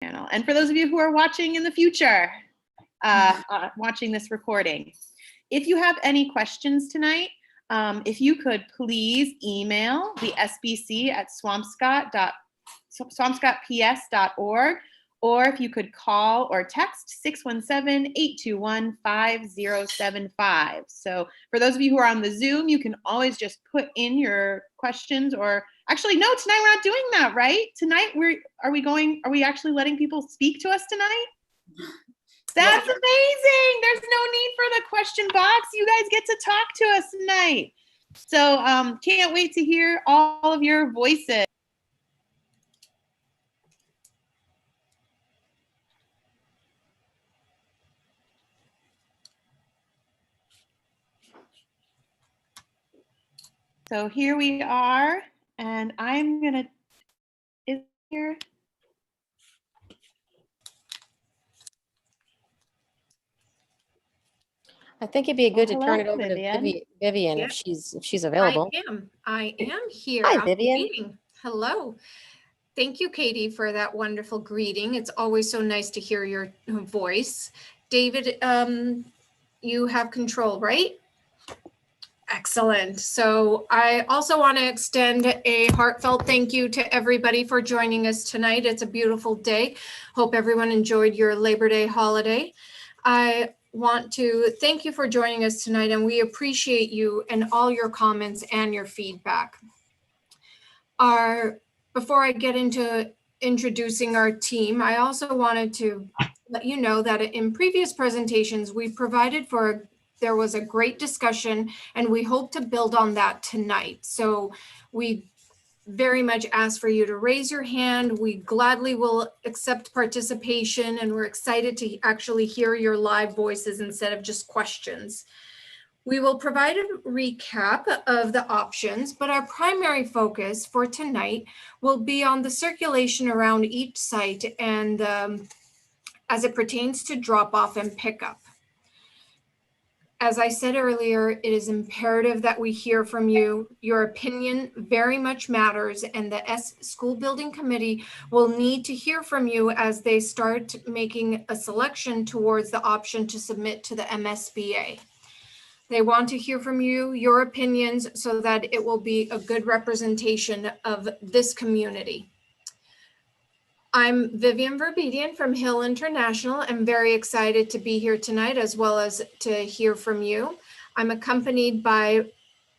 channel. And for those of you who are watching in the future, watching this recording, if you have any questions tonight, if you could please email the SBC at swampscottps.org, or if you could call or text 617-821-5075. So for those of you who are on the Zoom, you can always just put in your questions, or actually, no, tonight we're not doing that, right? Tonight are we actually letting people speak to us tonight? That's amazing. There's no need for the question box. You guys get to talk to us tonight. So can't wait to hear all of your voices. So here we are, and I'm gonna, is here? I think it'd be good to turn it over to Vivian if she's available. I am here. Hi, Vivian. Hello. Thank you, Katie, for that wonderful greeting. It's always so nice to hear your voice. David, you have control, right? Excellent. So I also want to extend a heartfelt thank you to everybody for joining us tonight. It's a beautiful day. Hope everyone enjoyed your Labor Day holiday. I want to thank you for joining us tonight, and we appreciate you and all your comments and your feedback. Before I get into introducing our team, I also wanted to let you know that in previous presentations, we provided there was a great discussion, and we hope to build on that tonight. So we very much ask for you to raise your hand. We gladly will accept participation, and we're excited to actually hear your live voices instead of just questions. We will provide a recap of the options, but our primary focus for tonight will be on the circulation around each site and as it pertains to drop-off and pickup. As I said earlier, it is imperative that we hear from you. Your opinion very much matters, and the School Building Committee will need to hear from you as they start making a selection towards the option to submit to the MSBA. They want to hear from you, your opinions, so that it will be a good representation of this community. I'm Vivian Verbedian from Hill International. I'm very excited to be here tonight, as well as to hear from you. I'm accompanied by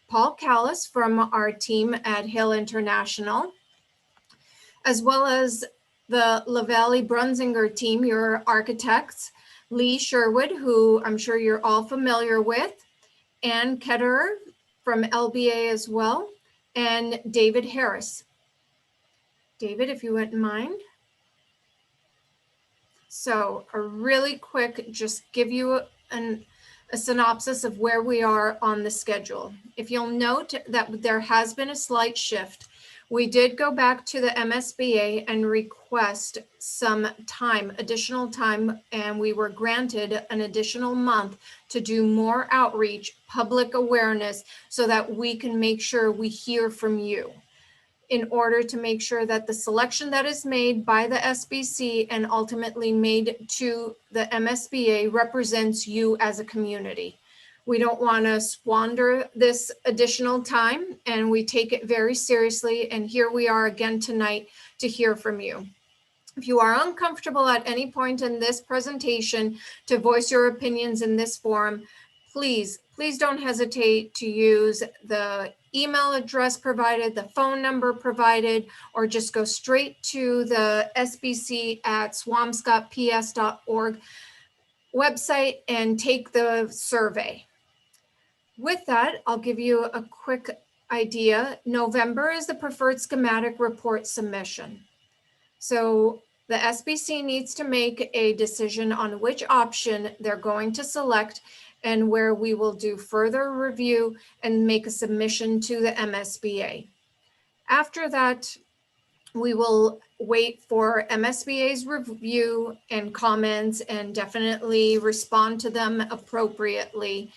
Paul Callis from our team at Hill International, as well as the LaValle Brunzinger team, your architects, Lee Sherwood, who I'm sure you're all familiar with, Ann Ketterer from LBA as well, and David Harris. David, if you wouldn't mind. So a really quick, just give you a synopsis of where we are on the schedule. If you'll note that there has been a slight shift, we did go back to the MSBA and request some time, additional time, and we were granted an additional month to do more outreach, public awareness, so that we can make sure we hear from you, in order to make sure that the selection that is made by the SBC and ultimately made to the MSBA represents you as a community. We don't want to squander this additional time, and we take it very seriously. And here we are again tonight to hear from you. If you are uncomfortable at any point in this presentation to voice your opinions in this forum, please don't hesitate to use the email address provided, the phone number provided, or just go straight to the SBC at swampscottps.org website and take the survey. With that, I'll give you a quick idea. November is the preferred schematic report submission. So the SBC needs to make a decision on which option they're going to select, and where we will do further review and make a submission to the MSBA. After that, we will wait for MSBA's review and comments and definitely respond to them appropriately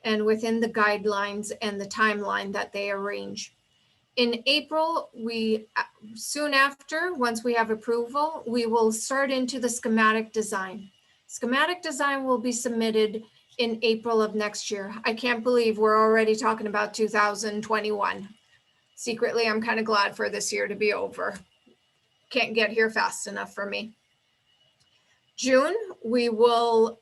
and within the guidelines and the timeline that they arrange. In April, soon after, once we have approval, we will start into the schematic design. Schematic design will be submitted in April of next year. I can't believe we're already talking about 2021. Secretly, I'm kind of glad for this year to be over. Can't get here fast enough for me. June, we will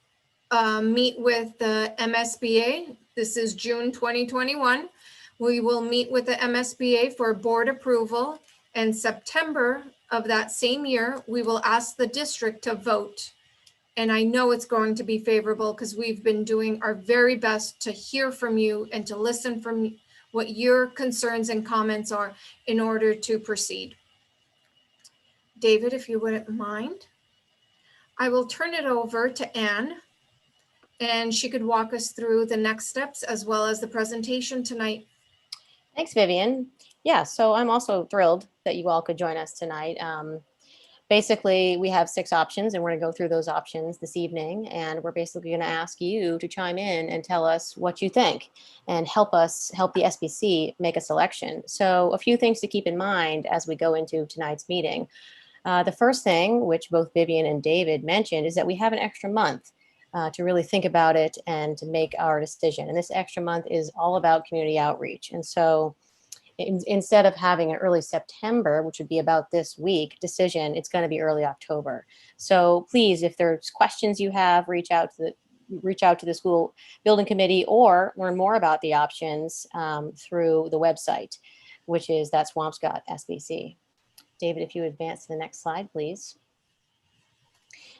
meet with the MSBA. This is June 2021. We will meet with the MSBA for board approval. And September of that same year, we will ask the district to vote. And I know it's going to be favorable because we've been doing our very best to hear from you and to listen from what your concerns and comments are in order to proceed. David, if you wouldn't mind, I will turn it over to Anne, and she could walk us through the next steps as well as the presentation tonight. Thanks, Vivian. Yeah, so I'm also thrilled that you all could join us tonight. Basically, we have 6 options, and we're going to go through those options this evening. And we're basically going to ask you to chime in and tell us what you think and help the SBC make a selection. So a few things to keep in mind as we go into tonight's meeting. The first thing, which both Vivian and David mentioned, is that we have an extra month to really think about it and to make our decision. And this extra month is all about community outreach. And so instead of having an early September, which would be about this week decision, it's going to be early October. So please, if there's questions you have, reach out to the school building committee or learn more about the options through the website, which is that Swampscott SBC. David, if you advance to the next slide, please.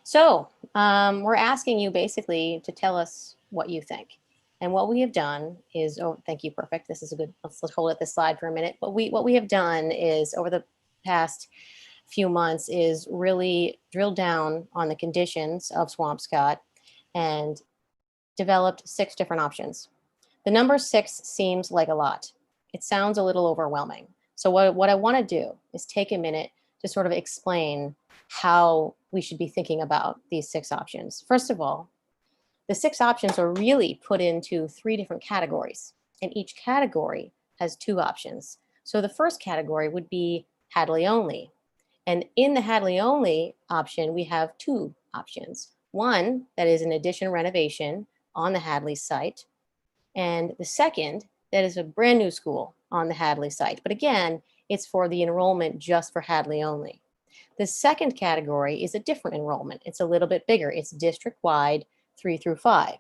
So we're asking you basically to tell us what you think. And what we have done is, oh, thank you, perfect. This is a good, let's hold at this slide for a minute. But what we have done is over the past few months is really drill down on the conditions of Swampscott and developed 6 different options. The number 6 seems like a lot. It sounds a little overwhelming. So what I want to do is take a minute to sort of explain how we should be thinking about these 6 options. First of all, the 6 options are really put into 3 different categories, and each category has 2 options. So the first category would be Hadley only. And in the Hadley only option, we have 2 options. One that is an addition renovation on the Hadley site, and the second that is a brand new school on the Hadley site. But again, it's for the enrollment just for Hadley only. The second category is a different enrollment. It's a little bit bigger. It's district-wide 3 through 5.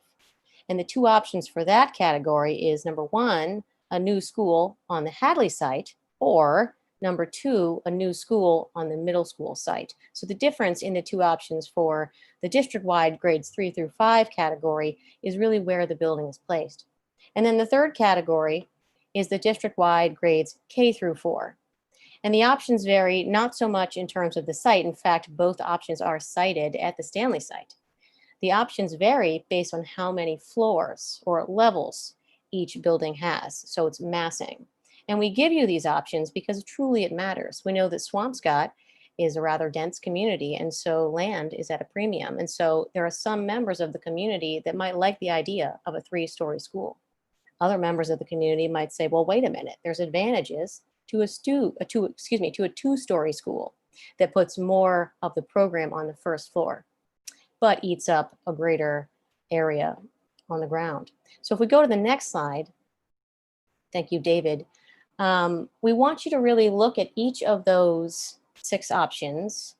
And the 2 options for that category is number 1, a new school on the Hadley site, or number 2, a new school on the middle school site. So the difference in the 2 options for the district-wide grades 3 through 5 category is really where the building is placed. And then the third category is the district-wide grades K through 4. And the options vary not so much in terms of the site. In fact, both options are sited at the Stanley site. The options vary based on how many floors or levels each building has. So it's massing. And we give you these options because truly it matters. We know that Swampscott is a rather dense community, and so land is at a premium. And so there are some members of the community that might like the idea of a 3-story school. Other members of the community might say, well, wait a minute, there's advantages to a 2-story school that puts more of the program on the first floor, but eats up a greater area on the ground. So if we go to the next slide, thank you, David. We want you to really look at each of those 6 options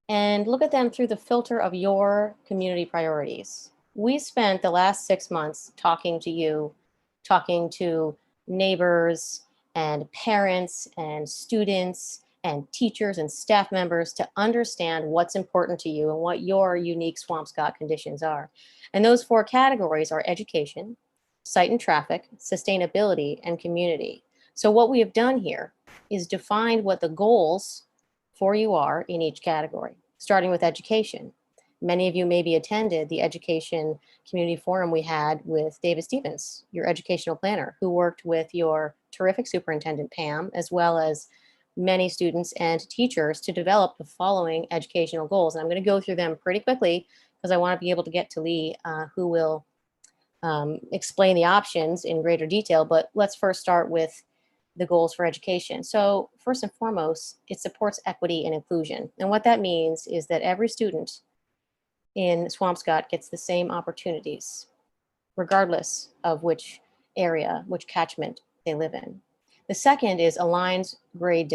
and look at them through the filter of your community priorities. We spent the last 6 months talking to you, talking to neighbors and parents and students and teachers and staff members to understand what's important to you and what your unique Swampscott conditions are. And those 4 categories are education, site and traffic, sustainability, and community. So what we have done here is defined what the goals for you are in each category, starting with education. Many of you maybe attended the education community forum we had with David Stevens, your educational planner, who worked with your terrific superintendent, Pam, as well as many students and teachers to develop the following educational goals. And I'm going to go through them pretty quickly because I want to be able to get to Lee, who will explain the options in greater detail. But let's first start with the goals for education. So first and foremost, it supports equity and inclusion. And what that means is that every student in Swampscott gets the same opportunities, regardless of which area, which catchment they live in. The second is aligns grades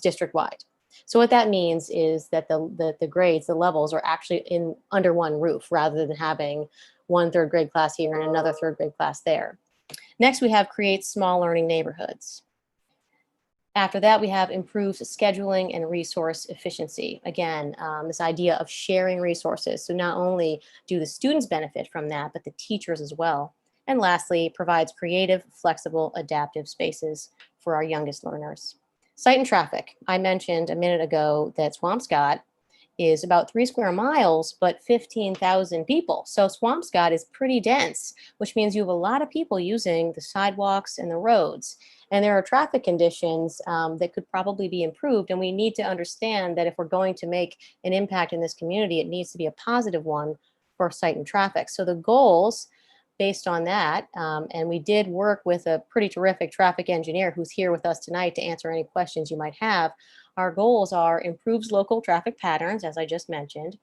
district-wide. So what that means is that the grades, the levels are actually under one roof rather than having one third grade class here and another third grade class there. Next, we have create small learning neighborhoods. After that, we have improved scheduling and resource efficiency. Again, this idea of sharing resources. So not only do the students benefit from that, but the teachers as well. And lastly, provides creative, flexible, adaptive spaces for our youngest learners. Site and traffic. I mentioned a minute ago that Swampscott is about 3 square miles, but 15,000 people. So Swampscott is pretty dense, which means you have a lot of people using the sidewalks and the roads. And there are traffic conditions that could probably be improved. And we need to understand that if we're going to make an impact in this community, it needs to be a positive one for site and traffic. So the goals based on that, and we did work with a pretty terrific traffic engineer who's here with us tonight to answer any questions you might have. Our goals are improves local traffic patterns, as I just mentioned,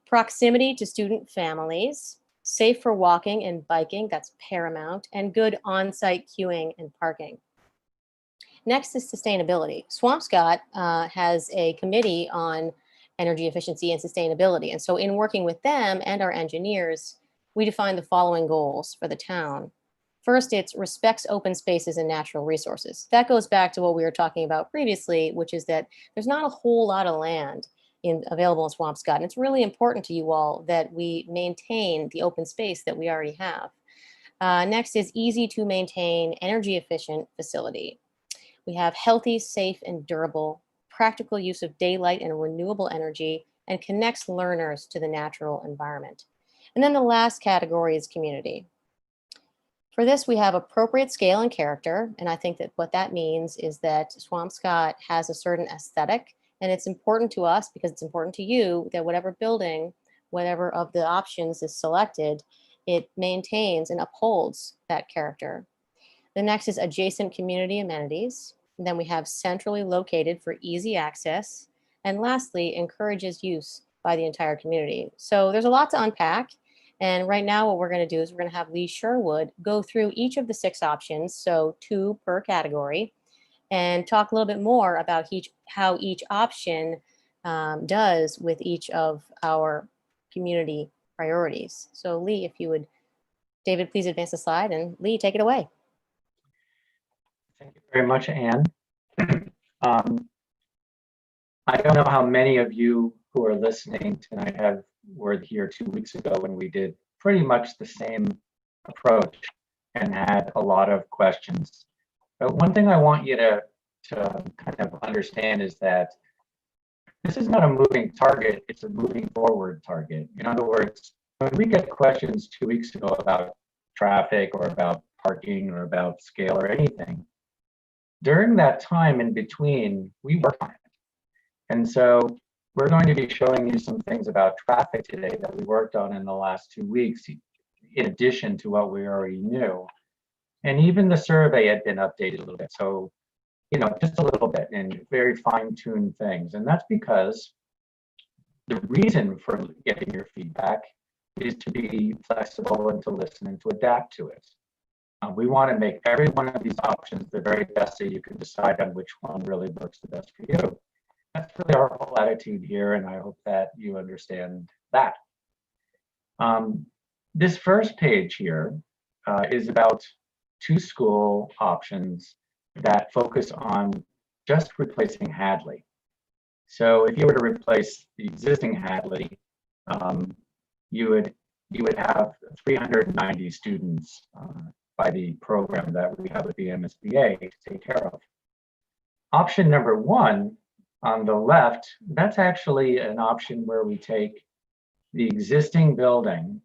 proximity to student families, safe for walking and biking, that's paramount, and good on-site queuing and parking. Next is sustainability. Swampscott has a committee on energy efficiency and sustainability. And so in working with them and our engineers, we define the following goals for the town. First, it respects open spaces and natural resources. That goes back to what we were talking about previously, which is that there's not a whole lot of land available in Swampscott. And it's really important to you all that we maintain the open space that we already have. Next is easy to maintain, energy efficient facility. We have healthy, safe, and durable, practical use of daylight and renewable energy, and connects learners to the natural environment. And then the last category is community. For this, we have appropriate scale and character. And I think that what that means is that Swampscott has a certain aesthetic, and it's important to us because it's important to you that whatever building, whatever of the options is selected, it maintains and upholds that character. The next is adjacent community amenities. And then we have centrally located for easy access. And lastly, encourages use by the entire community. So there's a lot to unpack. And right now what we're going to do is we're going to have Lee Sherwood go through each of the 6 options, so 2 per category, and talk a little bit more about how each option does with each of our community priorities. So Lee, if you would, David, please advance the slide, and Lee, take it away. Thank you very much, Anne. I don't know how many of you who are listening tonight were here 2 weeks ago when we did pretty much the same approach and had a lot of questions. But one thing I want you to kind of understand is that this is not a moving target, it's a moving forward target. In other words, when we get questions 2 weeks ago about traffic or about parking or about scale or anything, during that time in between, we work on it. And so we're going to be showing you some things about traffic today that we worked on in the last 2 weeks, in addition to what we already knew. And even the survey had been updated a little bit. So, you know, just a little bit and very fine-tuned things. And that's because the reason for getting your feedback is to be flexible and to listen and to adapt to it. We want to make every one of these options the very best so you can decide on which one really works the best for you. That's really our whole attitude here, and I hope that you understand that. This first page here is about 2 school options that focus on just replacing Hadley. So if you were to replace the existing Hadley, you would have 390 students by the program that we have with the MSBA to take care of. Option number 1 on the left, that's actually an option where we take the existing building,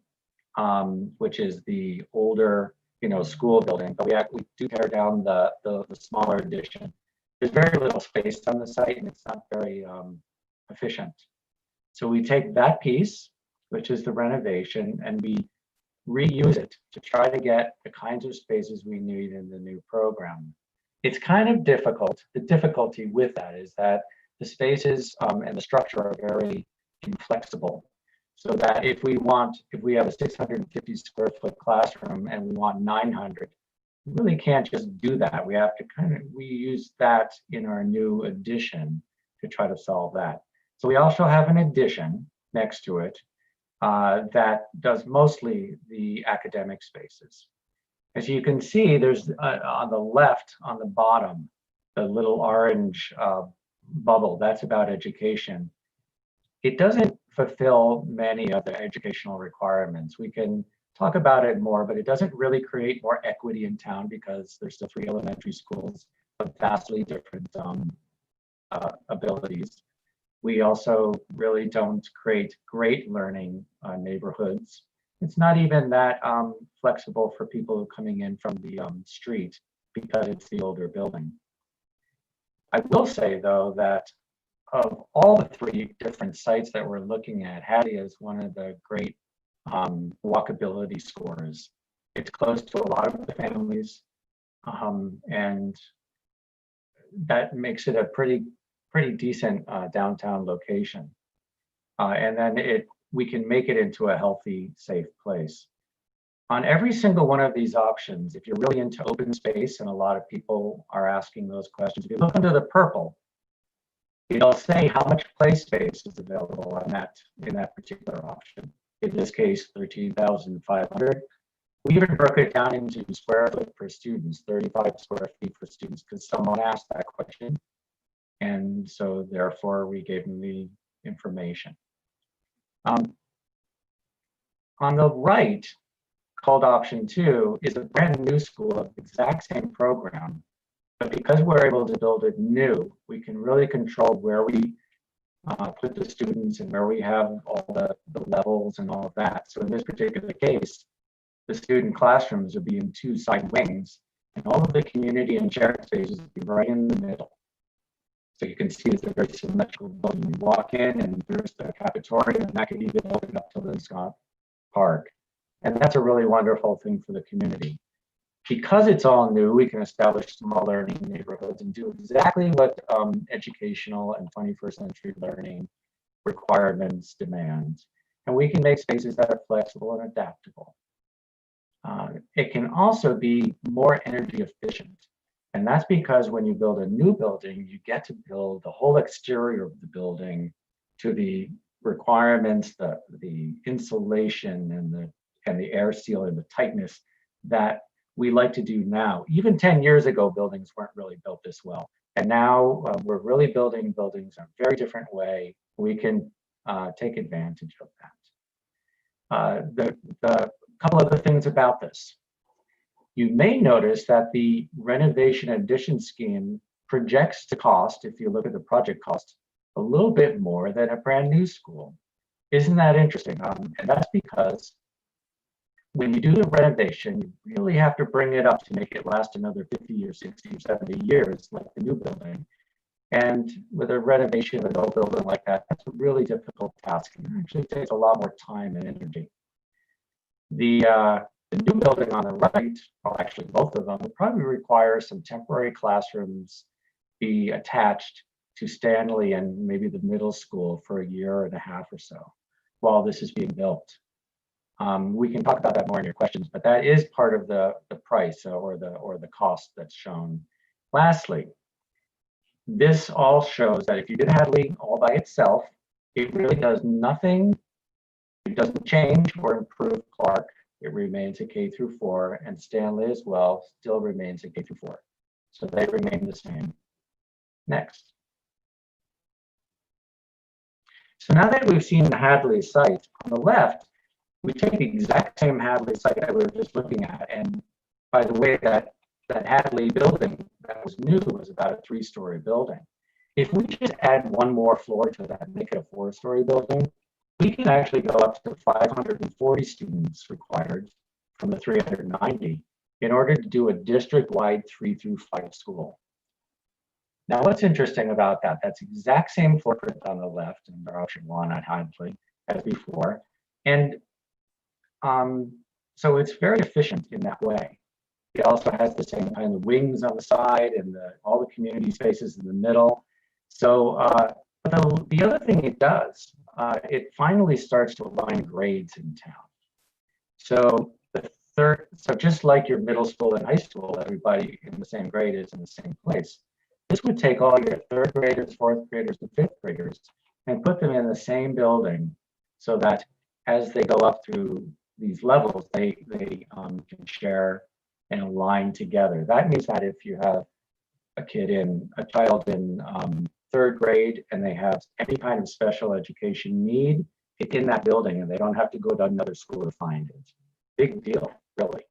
which is the older, school building, but we do tear down the smaller addition. There's very little space on the site, and it's not very efficient. So we take that piece, which is the renovation, and we reuse it to try to get the kinds of spaces we need in the new program. It's kind of difficult. The difficulty with that is that the spaces and the structure are very inflexible. So that if we have a 650 square foot classroom and we want 900, we really can't just do that. We have to we use that in our new addition to try to solve that. So we also have an addition next to it that does mostly the academic spaces. As you can see, there's on the left, on the bottom, the little orange bubble, that's about education. It doesn't fulfill many of the educational requirements. We can talk about it more, but it doesn't really create more equity in town because there's still 3 elementary schools of vastly different abilities. We also really don't create great learning neighborhoods. It's not even that flexible for people coming in from the street because it's the older building. I will say though that of all the 3 different sites that we're looking at, Hadley is one of the great walkability scores. It's close to a lot of the families, and that makes it a pretty decent downtown location. And then we can make it into a healthy, safe place. On every single one of these options, if you're really into open space, and a lot of people are asking those questions, if you look under the purple, it'll say how much play space is available in that particular option. In this case, 13,500. We even broke it down into square foot per students, 35 square feet for students, because someone asked that question. And so therefore we gave them the information. On the right, called option 2, is a brand new school of the exact same program. But because we're able to build it new, we can really control where we put the students and where we have all the levels and all of that. So in this particular case, the student classrooms will be in 2 side wings, and all of the community and shared spaces will be right in the middle. So you can see it's a very symmetrical building. You walk in and there's the cafeteria, and that could even open up to the Scott Park. And that's a really wonderful thing for the community. Because it's all new, we can establish small learning neighborhoods and do exactly what educational and 21st century learning requirements demand. And we can make spaces that are flexible and adaptable. It can also be more energy efficient. And that's because when you build a new building, you get to build the whole exterior of the building to the requirements, the insulation and the air seal and the tightness that we like to do now. Even 10 years ago, buildings weren't really built this well. And now we're really building buildings in a very different way. We can take advantage of that. The couple other things about this. You may notice that the renovation addition scheme projects the cost, if you look at the project cost, a little bit more than a brand new school. Isn't that interesting? And that's because when you do the renovation, you really have to bring it up to make it last another 50 or 60 or 70 years, like the new building. And with a renovation of an old building like that, that's a really difficult task. It actually takes a lot more time and energy. The new building on the right, or actually both of them, will probably require some temporary classrooms be attached to Stanley and maybe the middle school for a year and a half or so while this is being built. We can talk about that more in your questions, but that is part of the price or the cost that's shown. Lastly, this all shows that if you did Hadley all by itself, it really does nothing. It doesn't change or improve Clark. It remains a K through 4, and Stanley as well still remains a K through 4. So they remain the same. Next. So now that we've seen the Hadley site, on the left, we take the exact same Hadley site that we were just looking at. And by the way, that Hadley building that was new was about a 3-story building. If we just add one more floor to that, make it a 4-story building, we can actually go up to 540 students required from the 390 in order to do a district-wide 3 through 5 school. Now, what's interesting about that, that's exact same footprint on the left in option 1 at Hadley as before. And so it's very efficient in that way. It also has the same kind of wings on the side and all the community spaces in the middle. So the other thing it does, it finally starts to align grades in town. So so just like your middle school and high school, everybody in the same grade is in the same place. This would take all your third graders, fourth graders, and fifth graders and put them in the same building so that as they go up through these levels, they can share and align together. That means that if you have a child in third grade and they have any kind of special education need, it's in that building and they don't have to go to another school to find it. Big deal, really.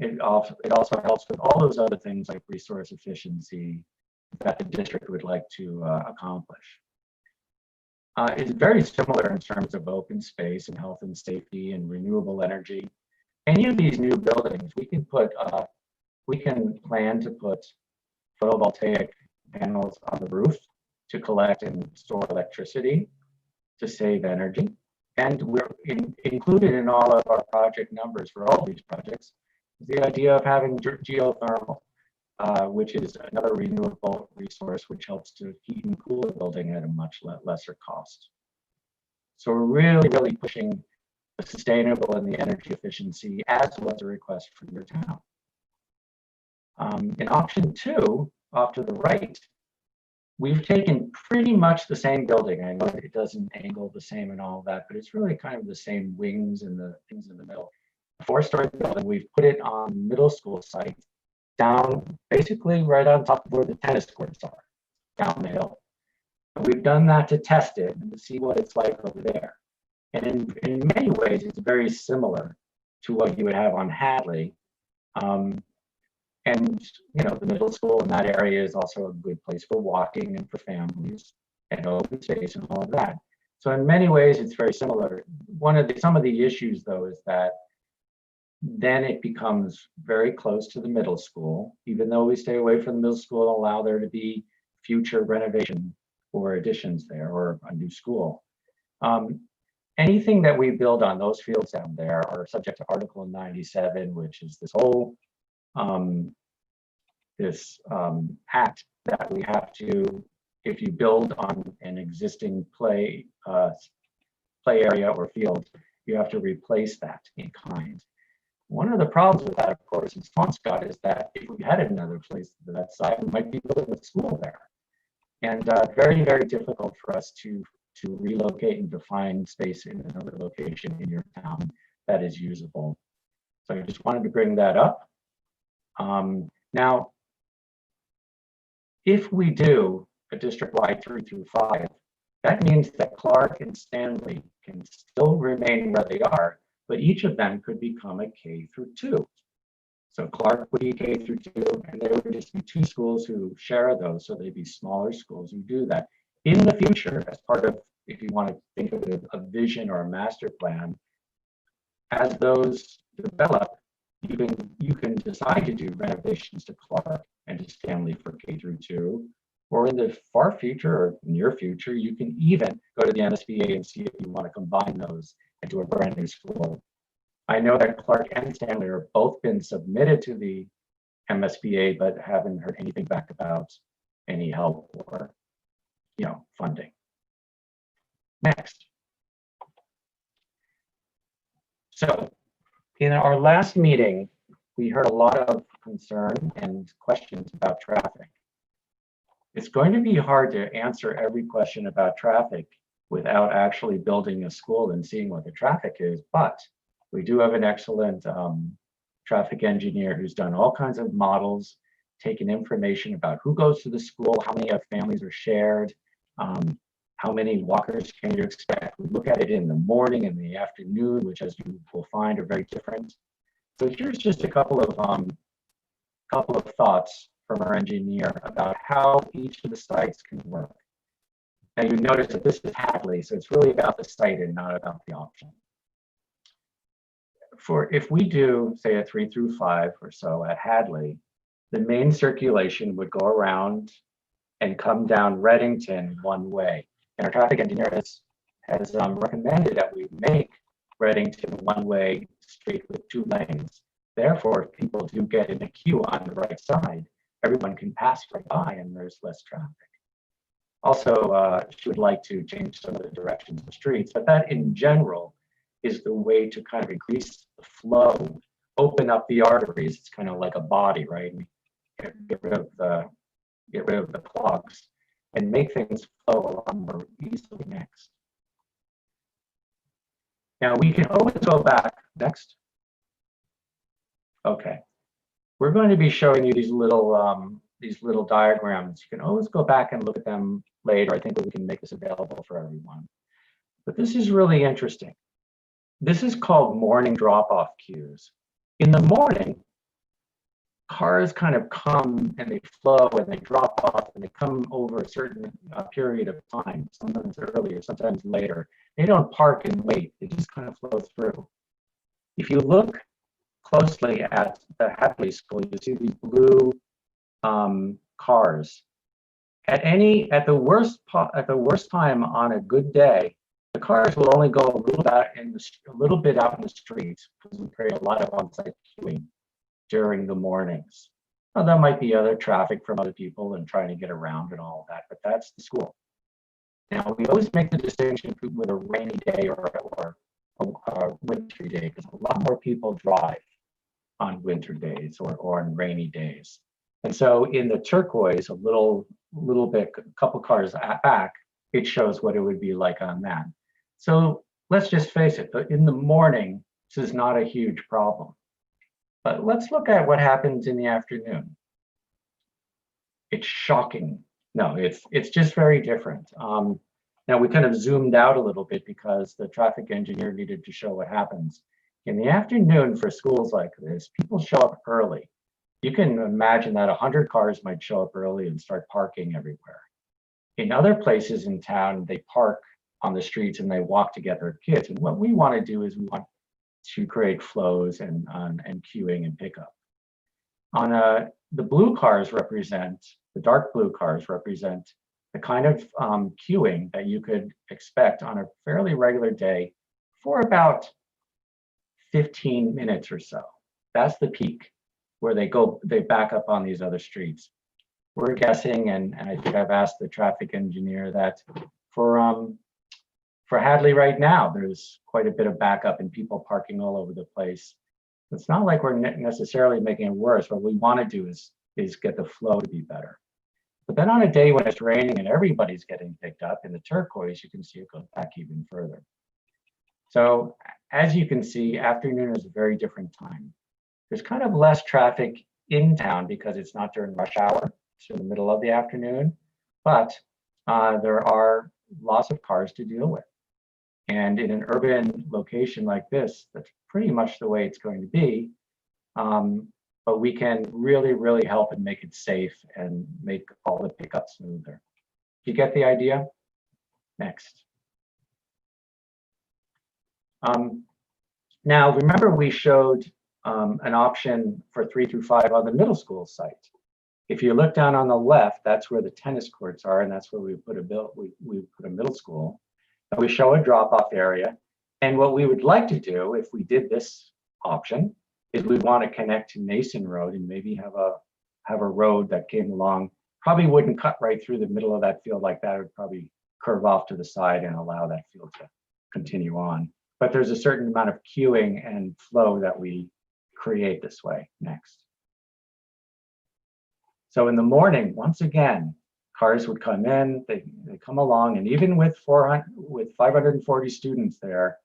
It also helps with all those other things like resource efficiency that the district would like to accomplish. It's very similar in terms of open space and health and safety and renewable energy. Any of these new buildings, we can plan to put photovoltaic panels on the roof to collect and store electricity to save energy. And we're included in all of our project numbers for all these projects is the idea of having geothermal, which is another renewable resource which helps to heat and cool the building at a much lesser cost. So we're really, really pushing the sustainable and the energy efficiency as was a request from your town. In option 2, off to the right, we've taken pretty much the same building. I know it doesn't angle the same and all that, but it's really kind of the same wings and the things in the middle. A 4-story building, we've put it on middle school site, down basically right on top of where the tennis courts are, down the hill. And we've done that to test it and to see what it's like over there. And in many ways, it's very similar to what you would have on Hadley. And the middle school in that area is also a good place for walking and for families and open space and all of that. So in many ways, it's very similar. Some of the issues, though, is that then it becomes very close to the middle school, even though we stay away from the middle school and allow there to be future renovation or additions there or a new school. Anything that we build on those fields down there are subject to Article 97, which is this whole act that we have to, if you build on an existing play area or field, you have to replace that in kind. One of the problems with that, of course, in Swampscott is that if we had another place to that side, we might be building a school there. And very, very difficult for us to relocate and to find space in another location in your town that is usable. So I just wanted to bring that up. Now, if we do a district-wide 3 through 5, that means that Clark and Stanley can still remain where they are, but each of them could become a K through 2. So Clark would be K through 2, and there would just be 2 schools who share those, so they'd be smaller schools who do that. In the future, as part of, if you want to think of it, a vision or a master plan, as those develop, you can decide to do renovations to Clark and to Stanley for K through 2, or in the far future or near future, you can even go to the MSBA and see if you want to combine those into a brand new school. I know that Clark and Stanley are both been submitted to the MSBA, but haven't heard anything back about any help or funding. Next. So in our last meeting, we heard a lot of concern and questions about traffic. It's going to be hard to answer every question about traffic without actually building a school and seeing what the traffic is, but we do have an excellent traffic engineer who's done all kinds of models, taken information about who goes to the school, how many of families are shared, how many walkers can you expect. We look at it in the morning and the afternoon, which, as you will find, are very different. So here's just a couple of thoughts from our engineer about how each of the sites can work. Now you notice that this is Hadley, so it's really about the site and not about the option. If we do, say, a 3 through 5 or so at Hadley, the main circulation would go around and come down Reddington one way. And our traffic engineer has recommended that we make Reddington one-way street with 2 lanes. Therefore, if people do get in a queue on the right side, everyone can pass right by and there's less traffic. Also, she would like to change some of the directions of the streets, but that in general is the way to kind of increase the flow, open up the arteries. It's kind of like a body, right? Get rid of the clogs and make things flow a lot more easily next. Now we can always go back. Next. Okay. We're going to be showing you these little diagrams. You can always go back and look at them later. I think that we can make this available for everyone. But this is really interesting. This is called morning drop-off queues. In the morning, cars kind of come and they flow and they drop off and they come over a certain period of time, sometimes earlier, sometimes later. They don't park and wait, they just kind of flow through. If you look closely at the Hadley School, you see these blue cars. At the worst time on a good day, the cars will only go a little bit out in the streets because we create a lot of on-site queuing during the mornings. Now, there might be other traffic from other people and trying to get around and all of that, but that's the school. Now, we always make the distinction with a rainy day or a wintry day because a lot more people drive on winter days or on rainy days. And so in the turquoise, a little bit, a couple cars back, it shows what it would be like on that. So let's just face it, in the morning, this is not a huge problem. But let's look at what happens in the afternoon. It's shocking. No, it's just very different. Now we kind of zoomed out a little bit because the traffic engineer needed to show what happens. In the afternoon for schools like this, people show up early. You can imagine that 100 cars might show up early and start parking everywhere. In other places in town, they park on the streets and they walk to get their kids. And what we want to do is we want to create flows and queuing and pickup. The blue cars represent, the dark blue cars represent the kind of queuing that you could expect on a fairly regular day for about 15 minutes or so. That's the peak where they back up on these other streets. We're guessing, and I think I've asked the traffic engineer that for Hadley right now, there's quite a bit of backup and people parking all over the place. It's not like we're necessarily making it worse. What we want to do is get the flow to be better. But then on a day when it's raining and everybody's getting picked up in the turquoise, you can see it goes back even further. So as you can see, afternoon is a very different time. There's kind of less traffic in town because it's not during rush hour. It's in the middle of the afternoon, but there are lots of cars to deal with. And in an urban location like this, that's pretty much the way it's going to be. But we can really, really help and make it safe and make all the pickups smoother. You get the idea? Next. Now, remember we showed an option for 3 through 5 on the middle school site. If you look down on the left, that's where the tennis courts are, and that's where we put a middle school. And we show a drop-off area. And what we would like to do, if we did this option, is we want to connect to Nason Road and maybe have a road that came along. Probably wouldn't cut right through the middle of that field like that. It would probably curve off to the side and allow that field to continue on. But there's a certain amount of queuing and flow that we create this way. Next. So in the morning, once again, cars would come in, they come along, and even with 540 students there,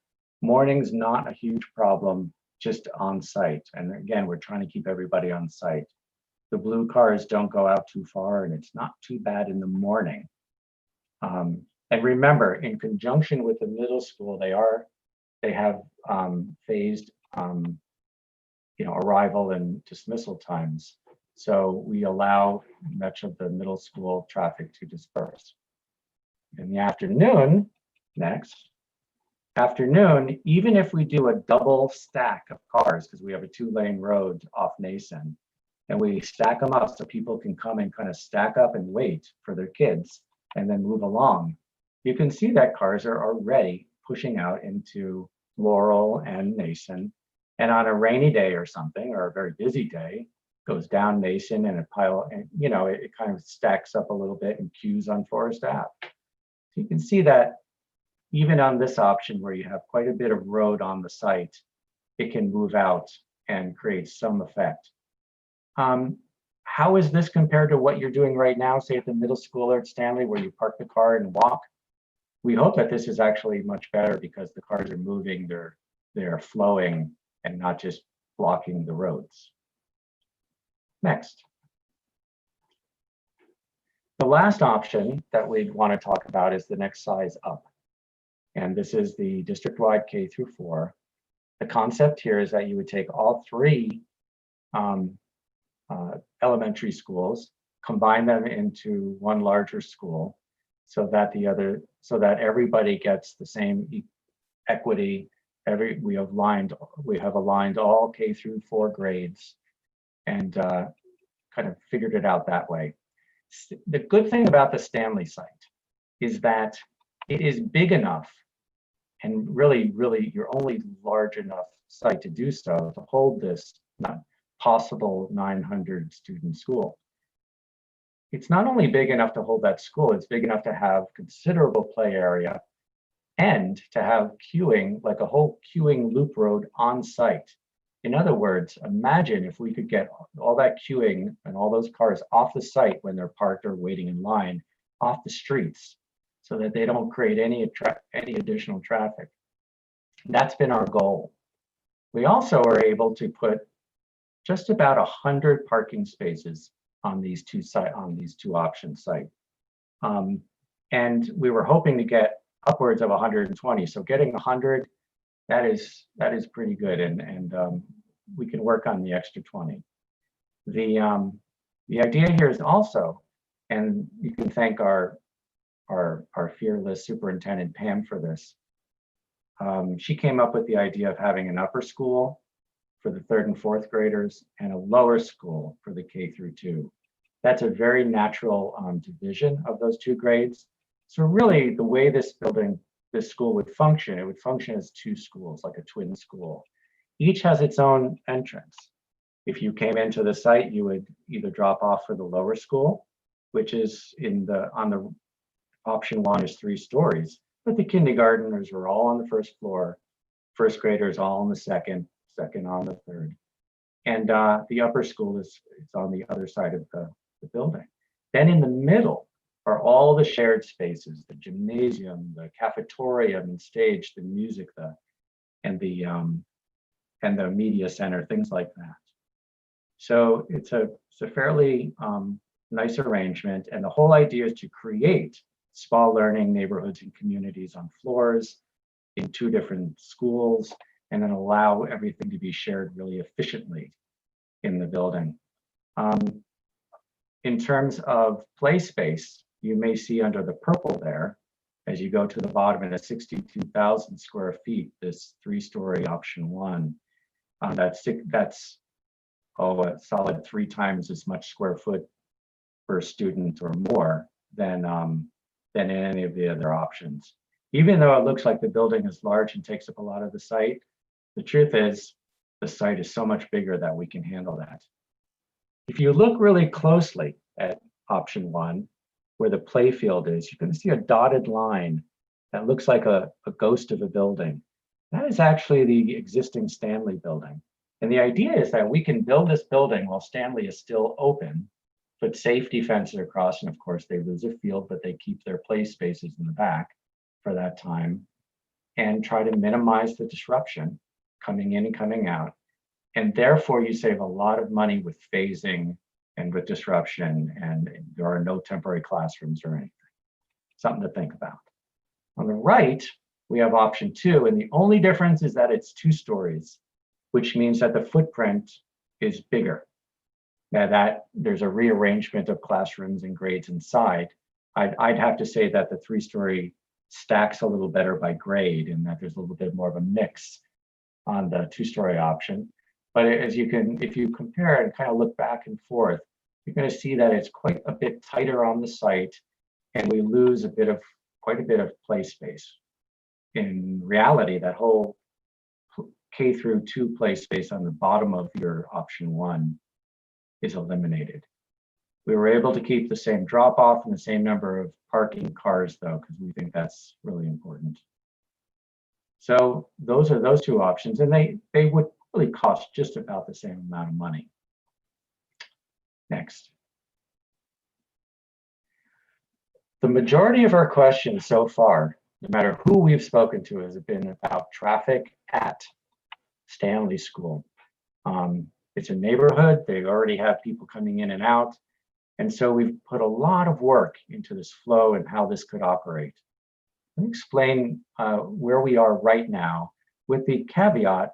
morning's not a huge problem, just on site. And again, we're trying to keep everybody on site. The blue cars don't go out too far, and it's not too bad in the morning. And remember, in conjunction with the middle school, they have phased arrival and dismissal times. So we allow much of the middle school traffic to disperse. In the afternoon, even if we do a double stack of cars, because we have a 2-lane road off Nason, and we stack them up so people can come and kind of stack up and wait for their kids and then move along, you can see that cars are already pushing out into Laurel and Nason. And on a rainy day or something, or a very busy day, goes down Mason and a pile, and it kind of stacks up a little bit and queues on Forest Ave. So you can see that even on this option where you have quite a bit of road on the site, it can move out and create some effect. How is this compared to what you're doing right now, say at the middle school or at Stanley, where you park the car and walk? We hope that this is actually much better because the cars are moving, they're flowing and not just blocking the roads. Next. The last option that we want to talk about is the next size up. And this is the district-wide K through 4. The concept here is that you would take all 3 elementary schools, combine them into one larger school, so that everybody gets the same equity. We have aligned all K through 4 grades, and kind of figured it out that way. The good thing about the Stanley site is that it is big enough, and really your only large enough site to do so, to hold this possible 900 student school. It's not only big enough to hold that school, it's big enough to have considerable play area and to have queuing, like a whole queuing loop road on site. In other words, imagine if we could get all that queuing and all those cars off the site when they're parked or waiting in line, off the streets, so that they don't create any additional traffic. That's been our goal. We also are able to put just about 100 parking spaces on these two option sites. And we were hoping to get upwards of 120. So getting 100, that is pretty good, and we can work on the extra 20. The idea here is also, and you can thank our fearless superintendent Pam for this. She came up with the idea of having an upper school for the 3rd and 4th graders and a lower school for the K through 2. That's a very natural division of those 2 grades. So really, the way this school would function, it would function as 2 schools, like a twin school. Each has its own entrance. If you came into the site, you would either drop off for the lower school, which is on the option 1 is 3 stories, but the kindergartners are all on the 1st floor, 1st graders all on the 2nd on the 3rd, and the upper school is on the other side of the building. Then in the middle are all the shared spaces, the gymnasium, the cafeteria and stage, the music, and the media center, things like that. So it's a fairly nice arrangement, and the whole idea is to create spa learning neighborhoods and communities on floors in 2 different schools, and then allow everything to be shared really efficiently in the building. In terms of play space, you may see under the purple there, as you go to the bottom in a 62,000 square feet, this 3-story option 1, that's a solid 3 times as much square foot per student or more than any of the other options. Even though it looks like the building is large and takes up a lot of the site, the truth is the site is so much bigger that we can handle that. If you look really closely at option 1, where the play field is, you're going to see a dotted line that looks like a ghost of a building. That is actually the existing Stanley building. And the idea is that we can build this building while Stanley is still open, put safety fences across, and of course they lose a field, but they keep their play spaces in the back for that time, and try to minimize the disruption coming in and coming out. And therefore you save a lot of money with phasing and with disruption, and there are no temporary classrooms or anything. Something to think about. On the right, we have option 2, and the only difference is that it's 2 stories, which means that the footprint is bigger. Now that there's a rearrangement of classrooms and grades inside. I'd have to say that the 3-story stacks a little better by grade, and that there's a little bit more of a mix on the 2-story option. But if you compare and kind of look back and forth, you're going to see that it's quite a bit tighter on the site, and we lose quite a bit of play space. In reality, that whole K through 2 play space on the bottom of your option 1 is eliminated. We were able to keep the same drop off and the same number of parking cars though, because we think that's really important. So those are those 2 options, and they would really cost just about the same amount of money. Next. The majority of our questions so far, no matter who we've spoken to, has been about traffic at Stanley School. It's a neighborhood. They already have people coming in and out. And so we've put a lot of work into this flow and how this could operate. Let me explain where we are right now, with the caveat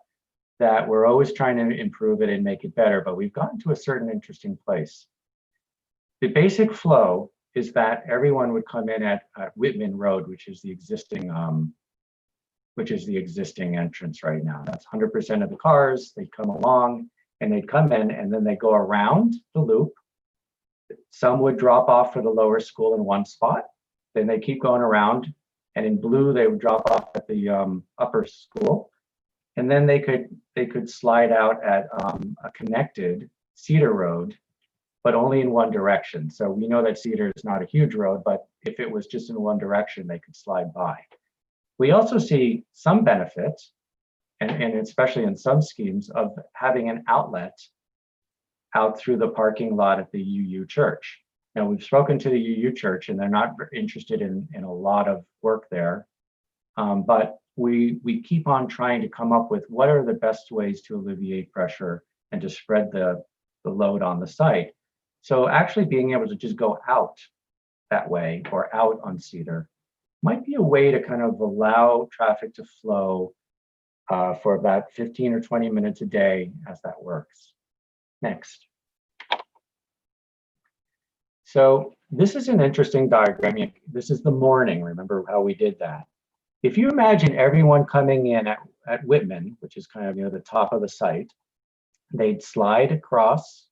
that we're always trying to improve it and make it better, but we've gotten to a certain interesting place. The basic flow is that everyone would come in at Whitman Road, which is the existing entrance right now. That's 100% of the cars. They come along and they'd come in, and then they go around the loop. Some would drop off for the lower school in one spot. Then they keep going around, and in blue they would drop off at the upper school, and then they could slide out at a connected Cedar Road, but only in one direction. So we know that Cedar is not a huge road, but if it was just in one direction, they could slide by. We also see some benefits, and especially in some schemes, of having an outlet out through the parking lot at the UU Church. Now, we've spoken to the UU Church, and they're not interested in a lot of work there, but we keep on trying to come up with what are the best ways to alleviate pressure and to spread the load on the site. So actually being able to just go out that way or out on Cedar might be a way to kind of allow traffic to flow for about 15 or 20 minutes a day as that works. Next. So this is an interesting diagram. This is the morning. Remember how we did that. If you imagine everyone coming in at Whitman, which is kind of the top of the site, they'd slide across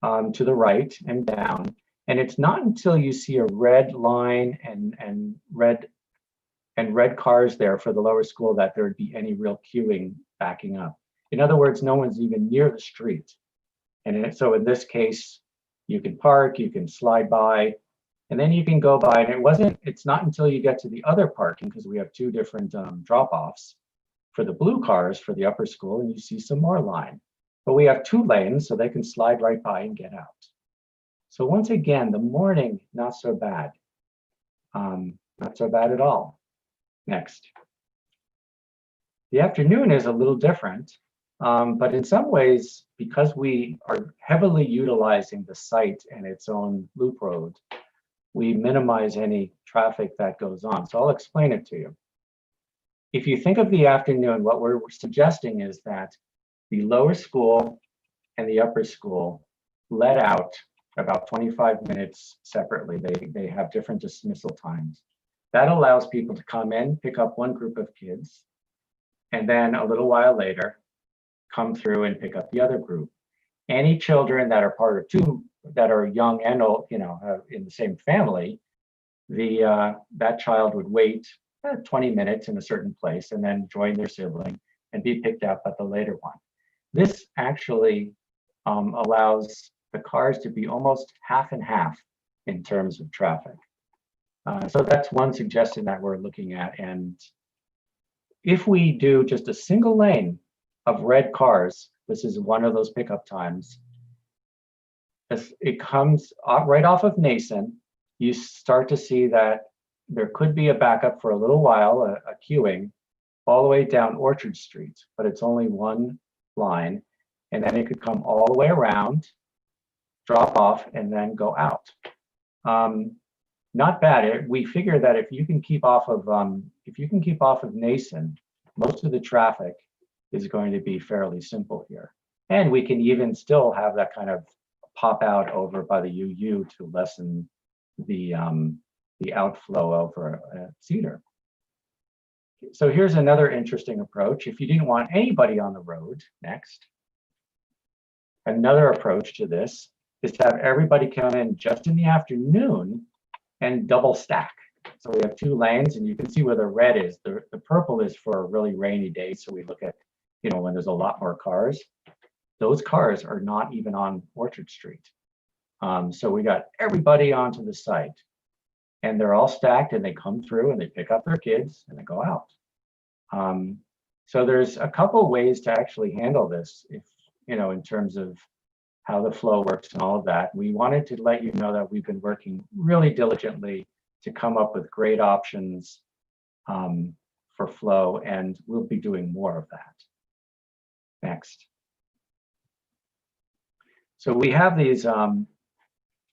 to the right and down. And it's not until you see a red line and red cars there for the lower school that there would be any real queuing backing up. In other words, no one's even near the street. And so in this case, you can park, you can slide by, and then you can go by. And it's not until you get to the other parking, because we have 2 different drop-offs for the blue cars for the upper school, and you see some more line. But we have 2 lanes, so they can slide right by and get out. So once again, the morning, not so bad. Not so bad at all. Next. The afternoon is a little different, but in some ways, because we are heavily utilizing the site and its own loop road, we minimize any traffic that goes on. So I'll explain it to you. If you think of the afternoon, what we're suggesting is that the lower school and the upper school let out about 25 minutes separately. They have different dismissal times. That allows people to come in, pick up one group of kids, and then a little while later, come through and pick up the other group. Any children that are part of 2 that are young and old, in the same family, that child would wait 20 minutes in a certain place and then join their sibling and be picked up at the later one. This actually allows the cars to be almost half and half in terms of traffic. So that's one suggestion that we're looking at. And if we do just a single lane of red cars, this is one of those pickup times, it comes right off of Nason, you start to see that there could be a backup for a little while, a queuing, all the way down Orchard Street, but it's only one line. And then it could come all the way around, drop off, and then go out. Not bad. We figure that if you can keep off of Nason, most of the traffic is going to be fairly simple here. And we can even still have that kind of pop out over by the UU to lessen the outflow over Cedar. So here's another interesting approach. If you didn't want anybody on the road, next. Another approach to this is to have everybody come in just in the afternoon and double stack. So we have 2 lanes, and you can see where the red is. The purple is for a really rainy day. So we look at, when there's a lot more cars. Those cars are not even on Orchard Street. So we got everybody onto the site, and they're all stacked, and they come through and they pick up their kids and they go out. So there's a couple ways to actually handle this, if in terms of how the flow works and all of that. We wanted to let you know that we've been working really diligently to come up with great options for flow, and we'll be doing more of that. Next. So we have these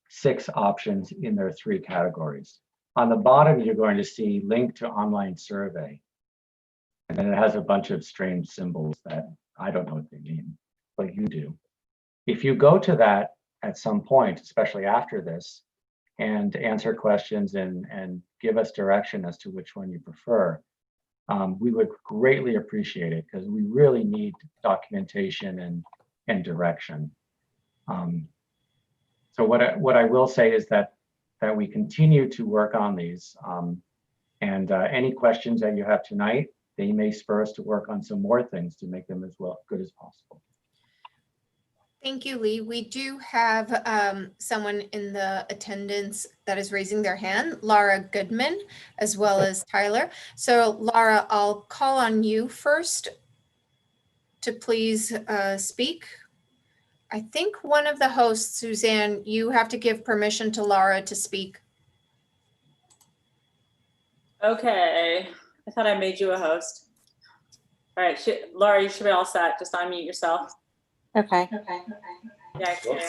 6 options in their 3 categories. On the bottom, you're going to see link to online survey. And then it has a bunch of strange symbols that I don't know what they mean, but you do. If you go to that at some point, especially after this, and answer questions and give us direction as to which one you prefer, we would greatly appreciate it, because we really need documentation and direction. So what I will say is that we continue to work on these, and any questions that you have tonight, they may spur us to work on some more things to make them as good as possible. Thank you, Lee. We do have someone in the attendance that is raising their hand, Laura Goodman, as well as Tyler. So Laura, I'll call on you first to please speak. I think one of the hosts, Suzanne, you have to give permission to Laura to speak. Okay, I thought I made you a host. All right, Laura, you should be all set. Just unmute yourself. Okay. Yeah, okay.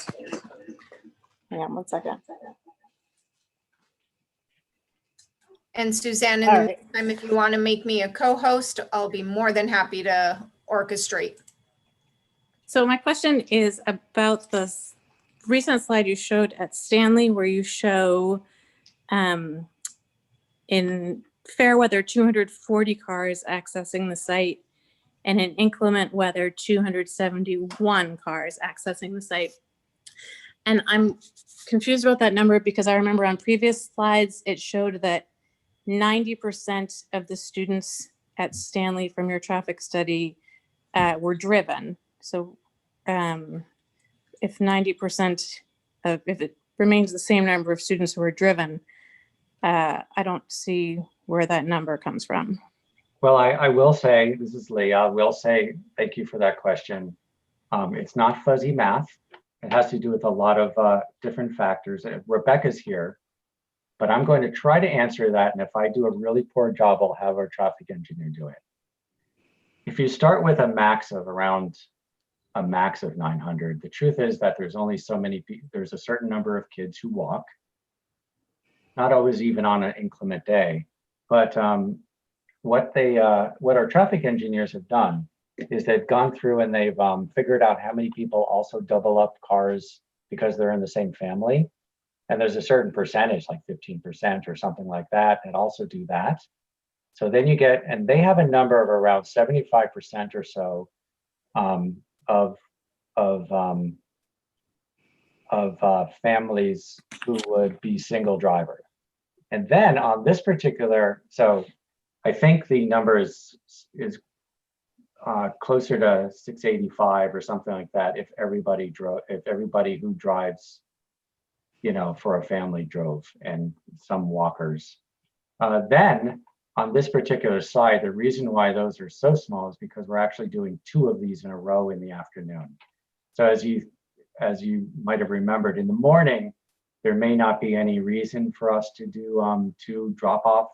Hang on 1 second. And Suzanne, in the meantime, if you want to make me a co-host, I'll be more than happy to orchestrate. So my question is about the recent slide you showed at Stanley, where you show in fair weather 240 cars accessing the site, and in inclement weather 271 cars accessing the site. And I'm confused about that number, because I remember on previous slides it showed that 90% of the students at Stanley from your traffic study were driven. So if 90% of, if it remains the same number of students who are driven, I don't see where that number comes from. Well, I will say, this is Lee, I will say thank you for that question. It's not fuzzy math. It has to do with a lot of different factors. Rebecca's here, but I'm going to try to answer that. And if I do a really poor job, I'll have our traffic engineer do it. If you start with a max of 900, the truth is that there's only so many people, there's a certain number of kids who walk, not always even on an inclement day. But what our traffic engineers have done is they've gone through and they've figured out how many people also double up cars because they're in the same family. And there's a certain percentage, like 15% or something like that, that also do that. So then you get, and they have a number of around 75% or so of families who would be single driver. And then on this particular, so I think the number is closer to 685 or something like that if everybody who drives, for a family drove, and some walkers. Then on this particular side, the reason why those are so small is because we're actually doing 2 of these in a row in the afternoon. So as you might have remembered, in the morning, there may not be any reason for us to do 2 drop-off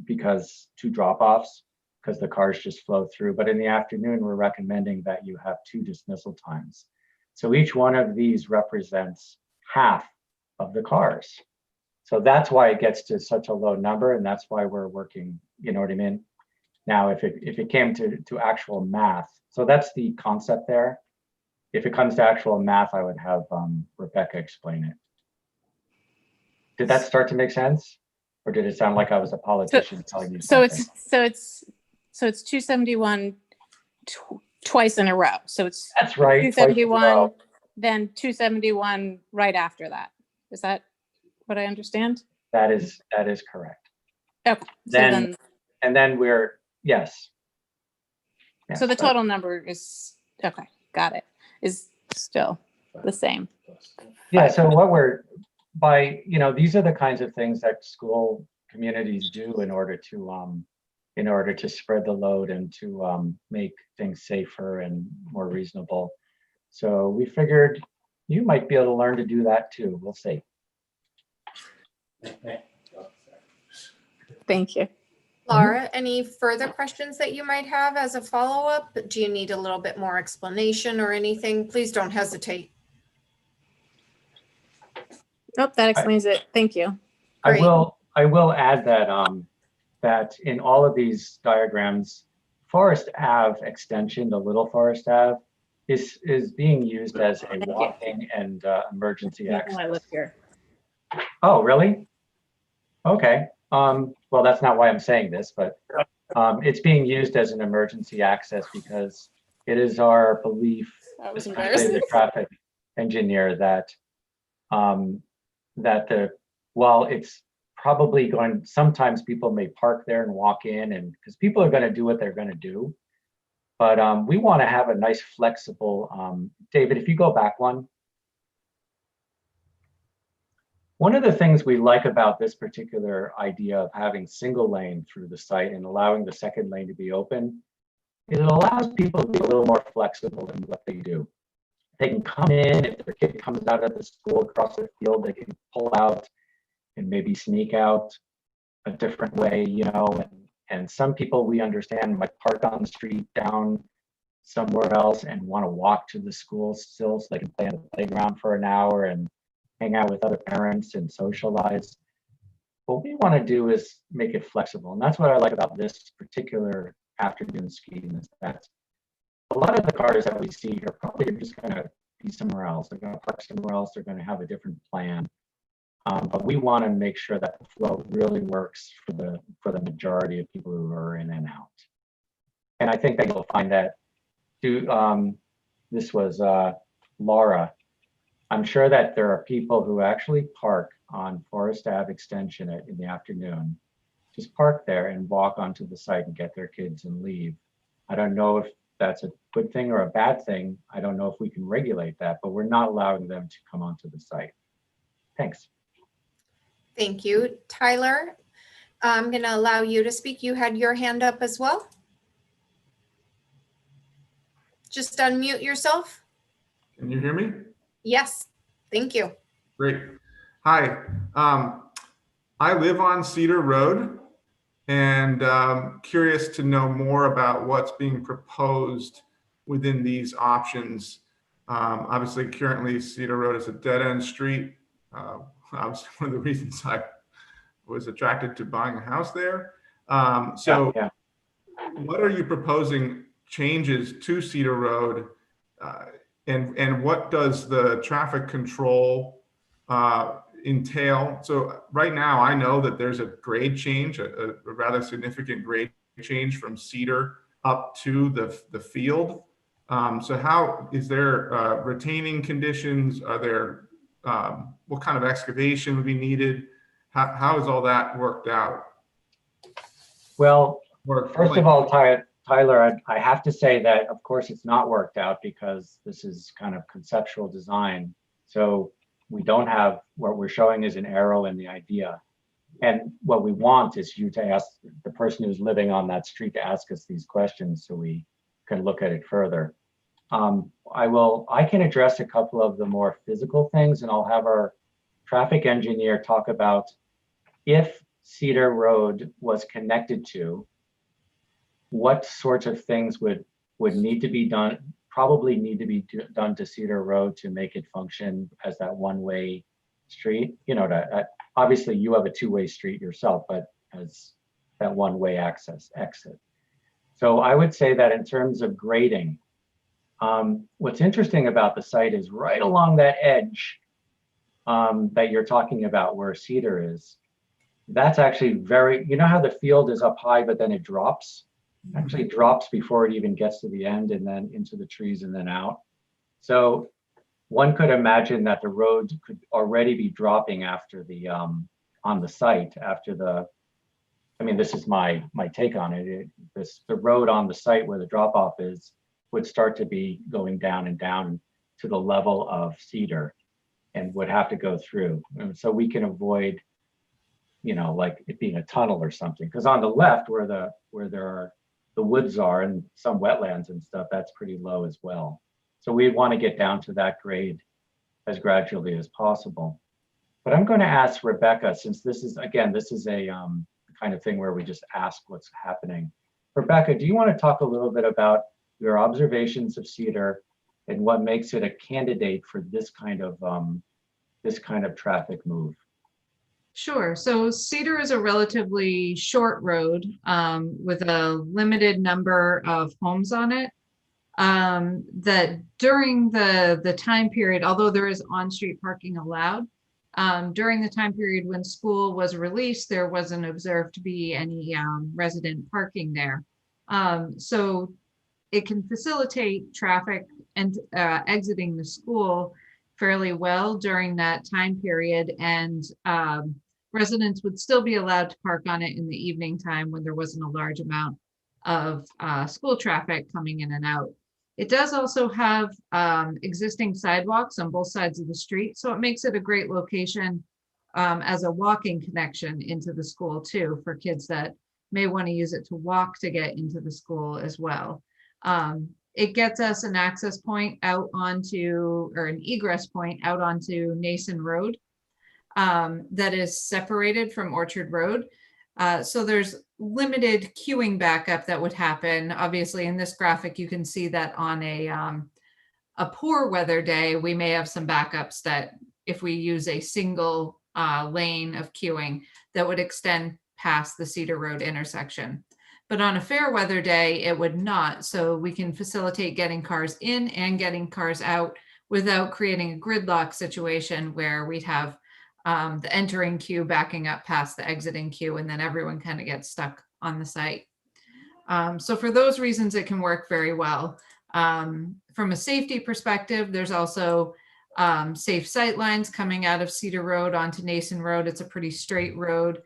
because 2 drop-offs, because the cars just flow through. But in the afternoon, we're recommending that you have 2 dismissal times. So each one of these represents half of the cars. So that's why it gets to such a low number, and that's why we're working, you know what I mean? Now, if it came to actual math, so that's the concept there. If it comes to actual math, I would have Rebecca explain it. Did that start to make sense? Or did it sound like I was a politician telling you something? So it's 271 twice in a row. So it's That's right. 271, then 271 right after that. Is that what I understand? That is correct. Okay. Then- And then yes. So the Yes, total number is, okay, got it, is still the same. Yeah, so what these are the kinds of things that school communities do in order to spread the load and to make things safer and more reasonable. So we figured you might be able to learn to do that too. We'll see. Thank you. Laura, any further questions that you might have as a follow-up? Do you need a little bit more explanation or anything? Please don't hesitate. Oh, that explains it. Thank you. I Great. will add that in all of these diagrams, Forest Ave extension, the Little Forest Ave, is being used as a walking and emergency access. I live here. Oh, really? Okay. Well, that's not why I'm saying this, but it's being used as an emergency access because it is our belief, That was especially embarrassing. the traffic engineer, that while it's probably going, sometimes people may park there and walk in, and because people are going to do what they're going to do. But we want to have a nice flexible, David, if you go back one of the things we like about this particular idea of having single lane through the site and allowing the second lane to be open is it allows people to be a little more flexible in what they do. They can come in, if their kid comes out of the school across the field, they can pull out and maybe sneak out a different way, and some people we understand might park on the street down somewhere else and want to walk to the school still so they can play on the playground for an hour and hang out with other parents and socialize. What we want to do is make it flexible. And that's what I like about this particular afternoon scheme, is that a lot of the cars that we see here probably are just going to be somewhere else. They're going to park somewhere else. They're going to have a different plan. But we want to make sure that the flow really works for the majority of people who are in and out. And I think that you'll find that this was Laura. I'm sure that there are people who actually park on Forest Ave Extension in the afternoon, just park there and walk onto the site and get their kids and leave. I don't know if that's a good thing or a bad thing. I don't know if we can regulate that, but we're not allowing them to come onto the site. Thanks. Thank you. Tyler, I'm going to allow you to speak. You had your hand up as well. Just unmute yourself. Can you hear me? Yes, thank you. Great. Hi, I live on Cedar Road and curious to know more about what's being proposed within these options. Obviously, currently Cedar Road is a dead-end street. Obviously, one of the reasons I was attracted to buying a house there. Yeah. What are you proposing changes to Cedar Road? And what does the traffic control entail? So right now, I know that there's a grade change, a rather significant grade change from Cedar up to the field. So how is there retaining conditions? Are there what kind of excavation would be needed? How is all that worked out? Well, first of all, Tyler, I have to say that, of course, it's not worked out because this is kind of conceptual design. So we don't have, what we're showing is an arrow in the idea. And what we want is you to ask the person who's living on that street to ask us these questions so we can look at it further. I can address a couple of the more physical things, and I'll have our traffic engineer talk about if Cedar Road was connected to, what sorts of things would need to be done, probably need to be done to Cedar Road to make it function as that one-way street. Obviously you have a two-way street yourself, but as that one-way exit. So I would say that in terms of grading, what's interesting about the site is right along that edge that you're talking about where Cedar is, that's actually you know how the field is up high, but then it drops? Actually drops before it even gets to the end and then into the trees and then out. So one could imagine that the road could already be dropping after the, on the site, after the, I mean, this is my take on it. The road on the site where the drop off is would start to be going down and down to the level of Cedar and would have to go through. And so we can avoid, you know, like it being a tunnel or something. Because on the left where the woods are and some wetlands and stuff, that's pretty low as well. So we want to get down to that grade as gradually as possible. But I'm going to ask Rebecca, since this is, again, this is a kind of thing where we just ask what's happening. Rebecca, do you want to talk a little bit about your observations of Cedar and what makes it a candidate for this kind of traffic move? Sure. So Cedar is a relatively short road with a limited number of homes on it. That during the time period, although there is on-street parking allowed, during the time period when school was released, there wasn't observed to be any resident parking there. So it can facilitate traffic and exiting the school fairly well during that time period, and residents would still be allowed to park on it in the evening time when there wasn't a large amount of school traffic coming in and out. It does also have existing sidewalks on both sides of the street, so it makes it a great location as a walking connection into the school too, for kids that may want to use it to walk to get into the school as well. It gets us an access point out onto, or an egress point out onto Nason Road that is separated from Orchard Road. So there's limited queuing backup that would happen. Obviously, in this graphic, you can see that on a poor weather day, we may have some backups that if we use a single lane of queuing that would extend past the Cedar Road intersection. But on a fair weather day, it would not. So we can facilitate getting cars in and getting cars out without creating a gridlock situation where we'd have the entering queue backing up past the exiting queue, and then everyone kind of gets stuck on the site. So for those reasons, it can work very well. From a safety perspective, there's also safe sight lines coming out of Cedar Road onto Nason Road. It's a pretty straight road.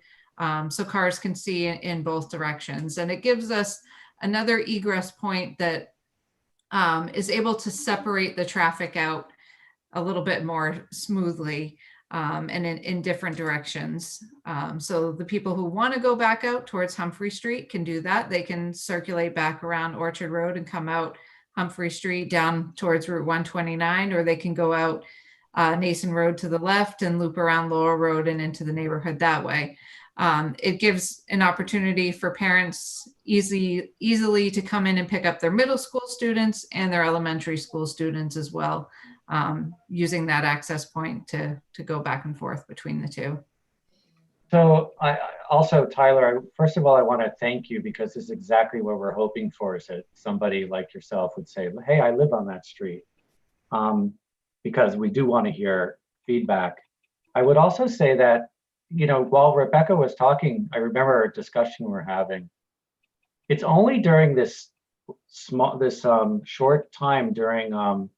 So cars can see in both directions, and it gives us another egress point that is able to separate the traffic out a little bit more smoothly and in different directions. So the people who want to go back out towards Humphrey Street can do that. They can circulate back around Orchard Road and come out Humphrey Street down towards Route 129, or they can go out Nason Road to the left and loop around Laurel Road and into the neighborhood that way. It gives an opportunity for parents easily to come in and pick up their middle school students and their elementary school students as well, using that access point to go back and forth between the two. So I also, Tyler, first of all, I want to thank you, because this is exactly what we're hoping for, is that somebody like yourself would say, hey, I live on that street, because we do want to hear feedback. I would also say that, you know, while Rebecca was talking, I remember a discussion we're having. It's only during this short time during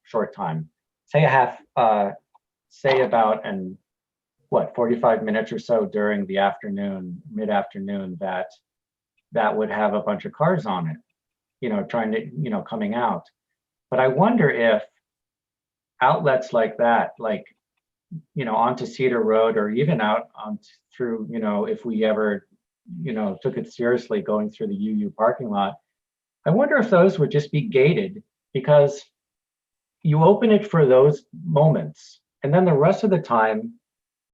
say about 45 minutes or so during the afternoon, mid-afternoon, that would have a bunch of cars on it, you know, trying to, you know, coming out. But I wonder if outlets like that, like, you know, onto Cedar Road, or even out on through, you know, if we ever, you know, took it seriously going through the UU parking lot, I wonder if those would just be gated, because you open it for those moments, and then the rest of the time,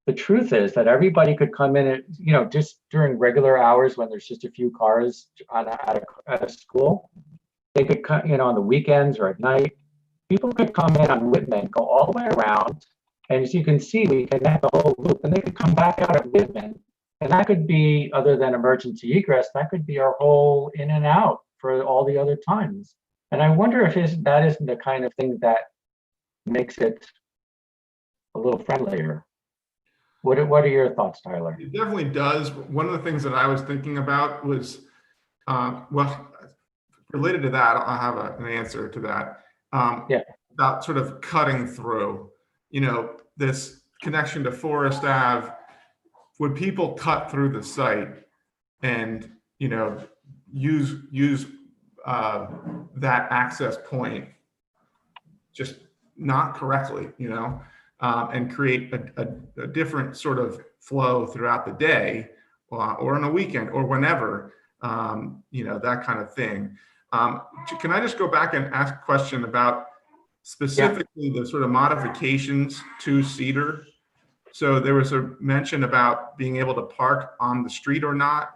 the truth is that everybody could come in at, you know, just during regular hours when there's just a few cars at a school. They could come, you know, on the weekends or at night. People could come in on Whitman, go all the way around, and as you can see, we connect the whole loop, and they could come back out at Whitman. And that could be, other than emergency egress, that could be our whole in and out for all the other times. And I wonder if that isn't the kind of thing that makes it a little friendlier. What are your thoughts, Tyler? It definitely does. One of the things that I was thinking about was, well, related to that, I'll have an answer to that. Yeah. about sort of cutting through, this connection to Forest Ave. Would people cut through the site and, use that access point just not correctly, and create a different sort of flow throughout the day, or on a weekend or whenever, that kind of thing. Can I just go back and ask a question about specifically the sort of modifications to Cedar? So there was a mention about being able to park on the street or not.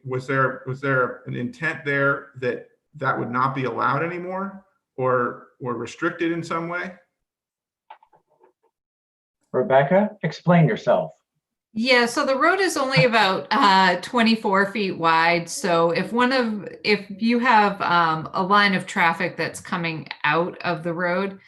Was there an intent there that would not be allowed anymore, or restricted in some way? Rebecca, explain yourself. Yeah, so the road is only about 24 feet wide. So if you have a line of traffic that's coming out of the road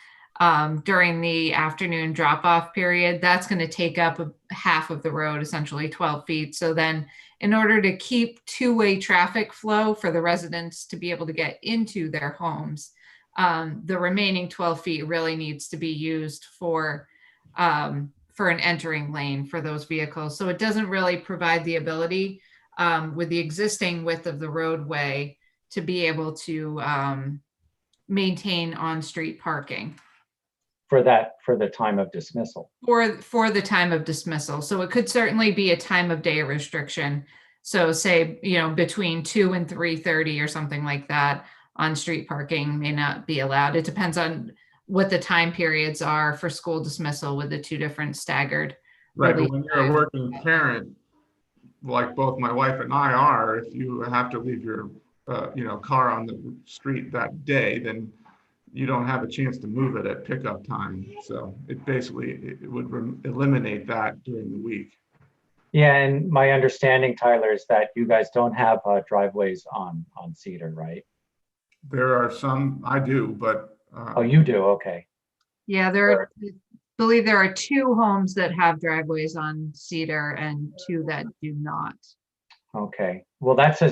during the afternoon drop-off period, that's going to take up half of the road, essentially 12 feet. So then in order to keep two-way traffic flow for the residents to be able to get into their homes, the remaining 12 feet really needs to be used for an entering lane for those vehicles. So it doesn't really provide the ability with the existing width of the roadway to be able to maintain on-street parking. For the time of dismissal. For the time of dismissal. So it could certainly be a time of day restriction. So say, between 2 and 3:30 or something like that, on-street parking may not be allowed. It depends on what the time periods are for school dismissal with the two different staggered. Right, but when you're a working parent, like both my wife and I are, if you have to leave your car on the street that day, then you don't have a chance to move it at pickup time. So it would eliminate that during the week. Yeah, and my understanding, Tyler, is that you guys don't have driveways on Cedar, right? There are some, I do, but. Oh, you do, okay. Yeah, I believe there are 2 homes that have driveways on Cedar and 2 that do not. Okay, well, that's a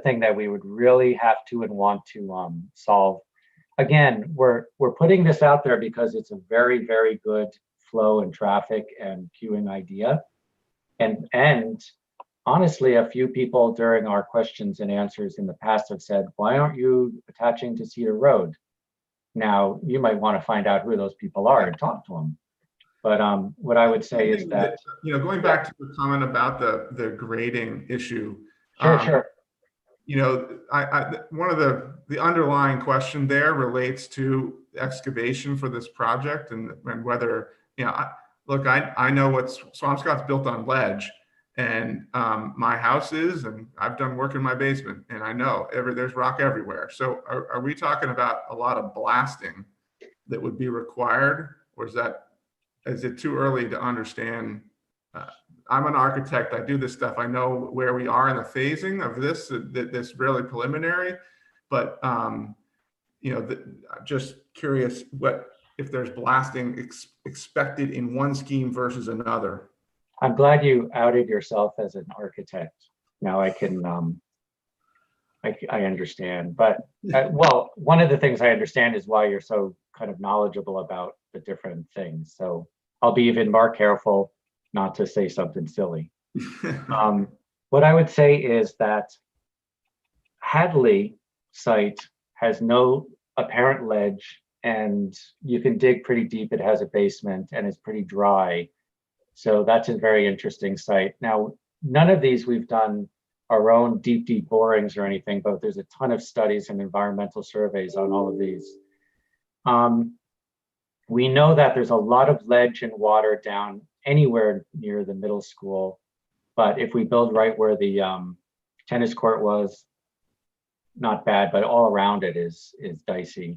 thing that we would really have to and want to solve. Again, we're putting this out there because it's a very, very good flow and traffic and queuing idea. And honestly, a few people during our questions and answers in the past have said, why aren't you attaching to Cedar Road? Now, you might want to find out who those people are and talk to them. But what I would say is that, going back to the comment about the grading issue. Sure. One of the underlying question there relates to excavation for this project and whether, I know what Swampscott's built on ledge, and my house is, and I've done work in my basement, and I know there's rock everywhere. So are we talking about a lot of blasting that would be required, or is it too early to understand? I'm an architect. I do this stuff. I know where we are in the phasing of this really preliminary, but just curious if there's blasting expected in one scheme versus another. I'm glad you outed yourself as an architect. Now I can, I understand. But well, one of the things I understand is why you're so kind of knowledgeable about the different things. So I'll be even more careful not to say something silly. What I would say is that Hadley site has no apparent ledge, and you can dig pretty deep. It has a basement and it's pretty dry. So that's a very interesting site. Now, none of these we've done our own deep borings or anything, but there's a ton of studies and environmental surveys on all of these. We know that there's a lot of ledge and water down anywhere near the middle school, but if we build right where the tennis court was, not bad, but all around it is dicey.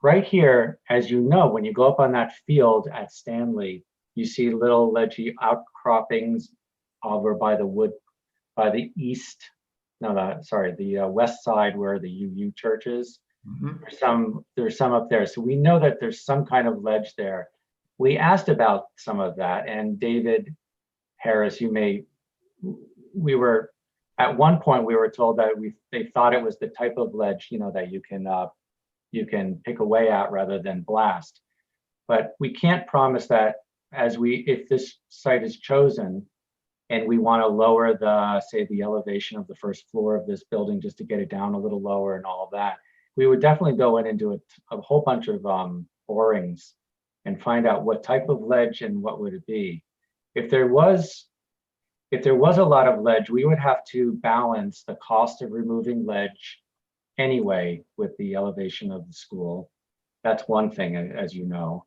Right here, as you know, when you go up on that field at Stanley, you see little ledgy outcroppings over by the the west side where the UU church is. Mm-hmm. There's some up there. So we know that there's some kind of ledge there. We asked about some of that, and David Harris, at one point we were told that they thought it was the type of ledge, that you can you can pick away at rather than blast. But we can't promise that if this site is chosen and we want to lower say the elevation of the first floor of this building just to get it down a little lower and all of that, we would definitely go in and do a whole bunch of borings and find out what type of ledge and what would it be. If there was a lot of ledge, we would have to balance the cost of removing ledge anyway with the elevation of the school. That's one thing, as you know.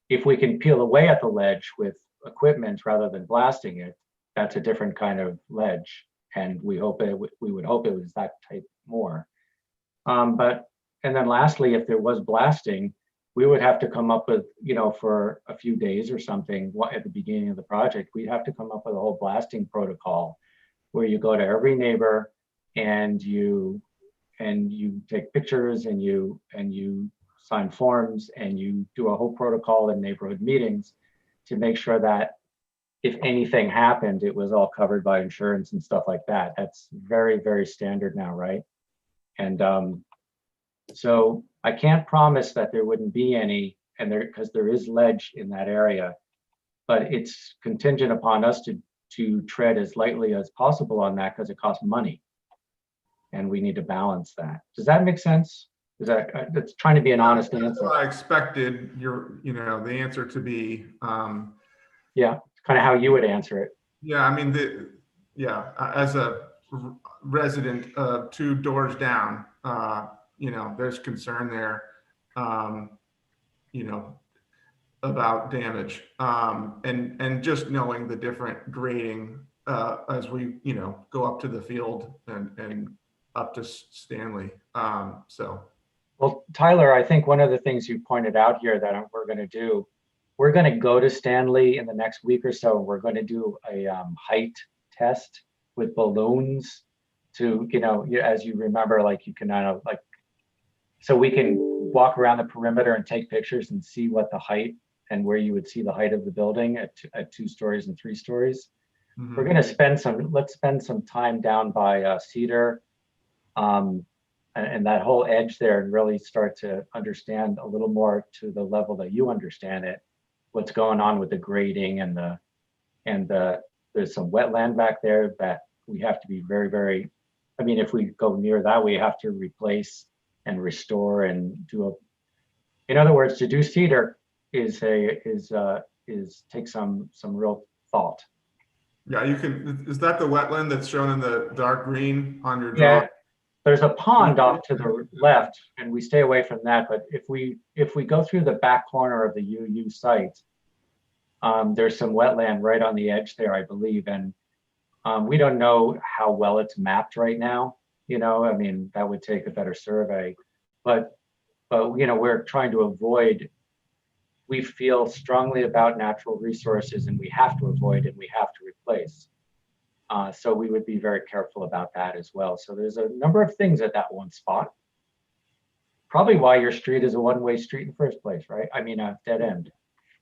If we can peel away at the ledge with equipment rather than blasting it, that's a different kind of ledge, and we would hope it was that type more. And then lastly, if there was blasting, we would have to come up with, for a few days or something at the beginning of the project, we'd have to come up with a whole blasting protocol where you go to every neighbor and you take pictures and you sign forms and you do a whole protocol in neighborhood meetings to make sure that if anything happened, it was all covered by insurance and stuff like that. That's very, very standard now, right? And so I can't promise that there wouldn't be any, because there is ledge in that area, but it's contingent upon us to tread as lightly as possible on that because it costs money, and we need to balance that. Does that make sense? That's trying to be an honest answer. I expected the answer to be. Yeah, kind of how you would answer it. Yeah, I mean, as a resident 2 doors down, there's concern there, about damage, and just knowing the different grading as we, go up to the field and up to Stanley. Well, Tyler, I think one of the things you pointed out here that we're going to do, we're going to go to Stanley in the next week or so, and we're going to do a height test with balloons to, as you remember, like you can so we can walk around the perimeter and take pictures and see what the height and where you would see the height of the building at 2 stories and 3 stories. Mm-hmm. We're going to let's spend some time down by Cedar and that whole edge there and really start to understand a little more to the level that you understand it, what's going on with the grading and there's some wetland back there that we have to be very, very, if we go near that, we have to replace and restore and in other words, to do Cedar is take some real thought. Yeah, is that the wetland that's shown in the dark green on your drawing? Yeah, there's a pond off to the left and we stay away from that. But if we go through the back corner of the UU site, there's some wetland right on the edge there, I believe. And we don't know how well it's mapped right now. That would take a better survey, but we're trying to avoid, we feel strongly about natural resources and we have to avoid and we have to replace. So we would be very careful about that as well. So there's a number of things at that one spot. Probably why your street is a one-way street in the first place, right? A dead end.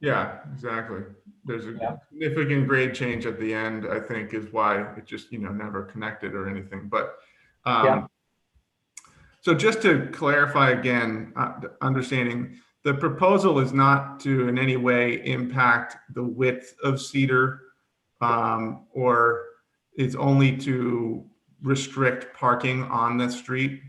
Yeah, exactly. There's a significant grade change at the end, I think, is why it just, never connected or anything. But so just to clarify again, understanding, the proposal is not to in any way impact the width of Cedar, or it's only to restrict parking on the street.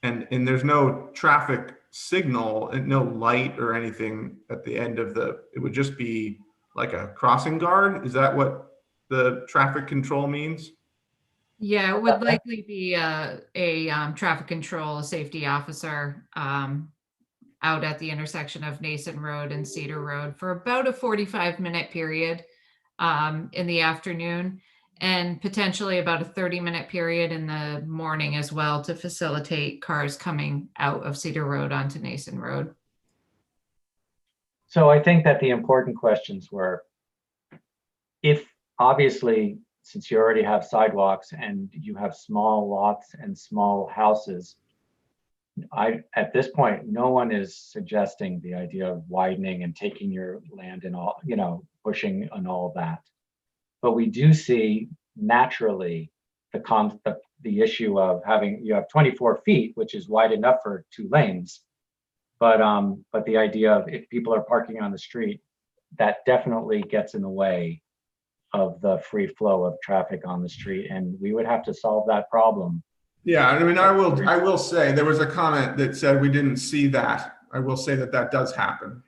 And there's no traffic signal and no light or anything at the end of it would just be like a crossing guard. Is that what the traffic control means? Yeah, it would likely be a traffic control, a safety officer out at the intersection of Nason Road and Cedar Road for about a 45-minute period in the afternoon, and potentially about a 30-minute period in the morning as well to facilitate cars coming out of Cedar Road onto Nason Road. So I think that the important questions were, if obviously, since you already have sidewalks and you have small lots and small houses, at this point, no one is suggesting the idea of widening and taking your land and all, pushing and all that. But we do see naturally the the issue of you have 24 feet, which is wide enough for 2 lanes. But the idea of if people are parking on the street, that definitely gets in the way of the free flow of traffic on the street, and we would have to solve that problem. Yeah, I mean, I will say there was a comment that said we didn't see that. I will say that that does happen.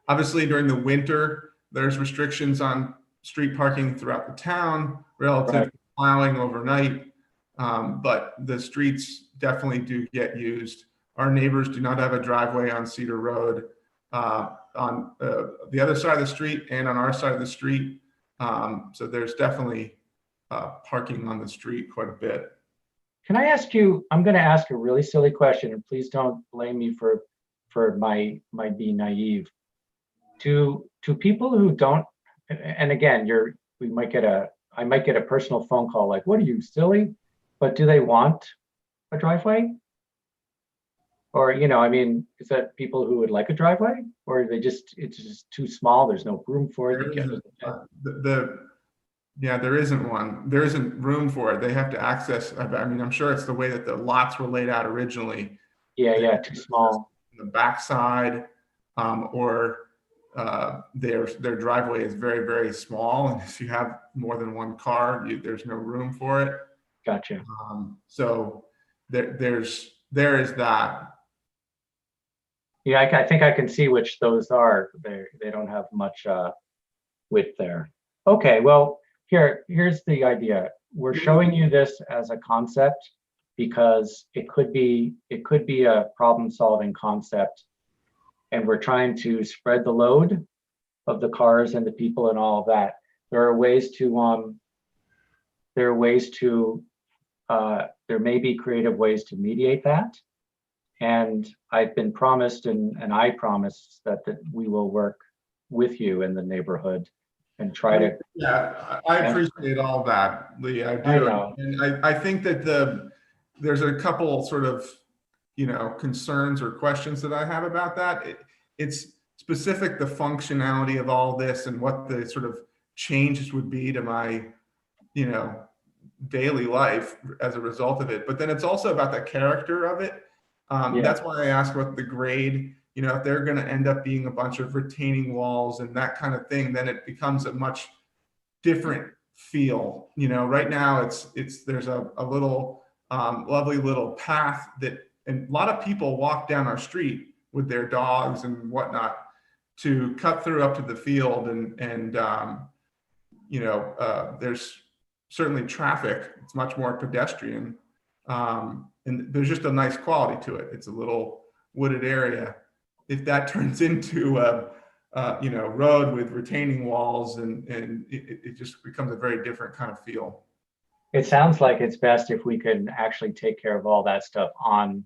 Obviously, during the winter, there's restrictions on street parking throughout the town relative to plowing overnight, but the streets definitely do get used. Our neighbors do not have a driveway on Cedar Road on the other side of the street and on our side of the street. So there's definitely parking on the street quite a bit. Can I ask you, I'm going to ask a really silly question, and please don't blame me for my being naive. To people who don't, and again, I might get a personal phone call like, what are you, silly? But do they want a driveway? Or, I mean, is that people who would like a driveway, or it's just too small, there's no room for it? Yeah, there isn't one. There isn't room for it. They have to access, I mean, I'm sure it's the way that the lots were laid out originally. Yeah, too small. The backside, or their driveway is very, very small. And if you have more than one car, there's no room for it. Gotcha. So there is that. Yeah, I think I can see which those are. They don't have much width there. Okay, well, here's the idea. We're showing you this as a concept because it could be a problem-solving concept, and we're trying to spread the load of the cars and the people and all of that. There may be creative ways to mediate that. And I've been promised, and I promise that we will work with you in the neighborhood and try to. Yeah, I appreciate all that, Lee. I do. I know. And I think that there's a couple sort of, concerns or questions that I have about that. It's specific, the functionality of all this and what the sort of changes would be to my, daily life as a result of it. But then it's also about the character of it. That's why I asked about the grade. If they're going to end up being a bunch of retaining walls and that kind of thing, then it becomes a much different feel. Right now there's a little lovely little path and a lot of people walk down our street with their dogs and whatnot to cut through up to the field, and there's certainly traffic. It's much more pedestrian. And there's just a nice quality to it. It's a little wooded area. If that turns into a road with retaining walls, and it just becomes a very different kind of feel. It sounds like it's best if we can actually take care of all that stuff on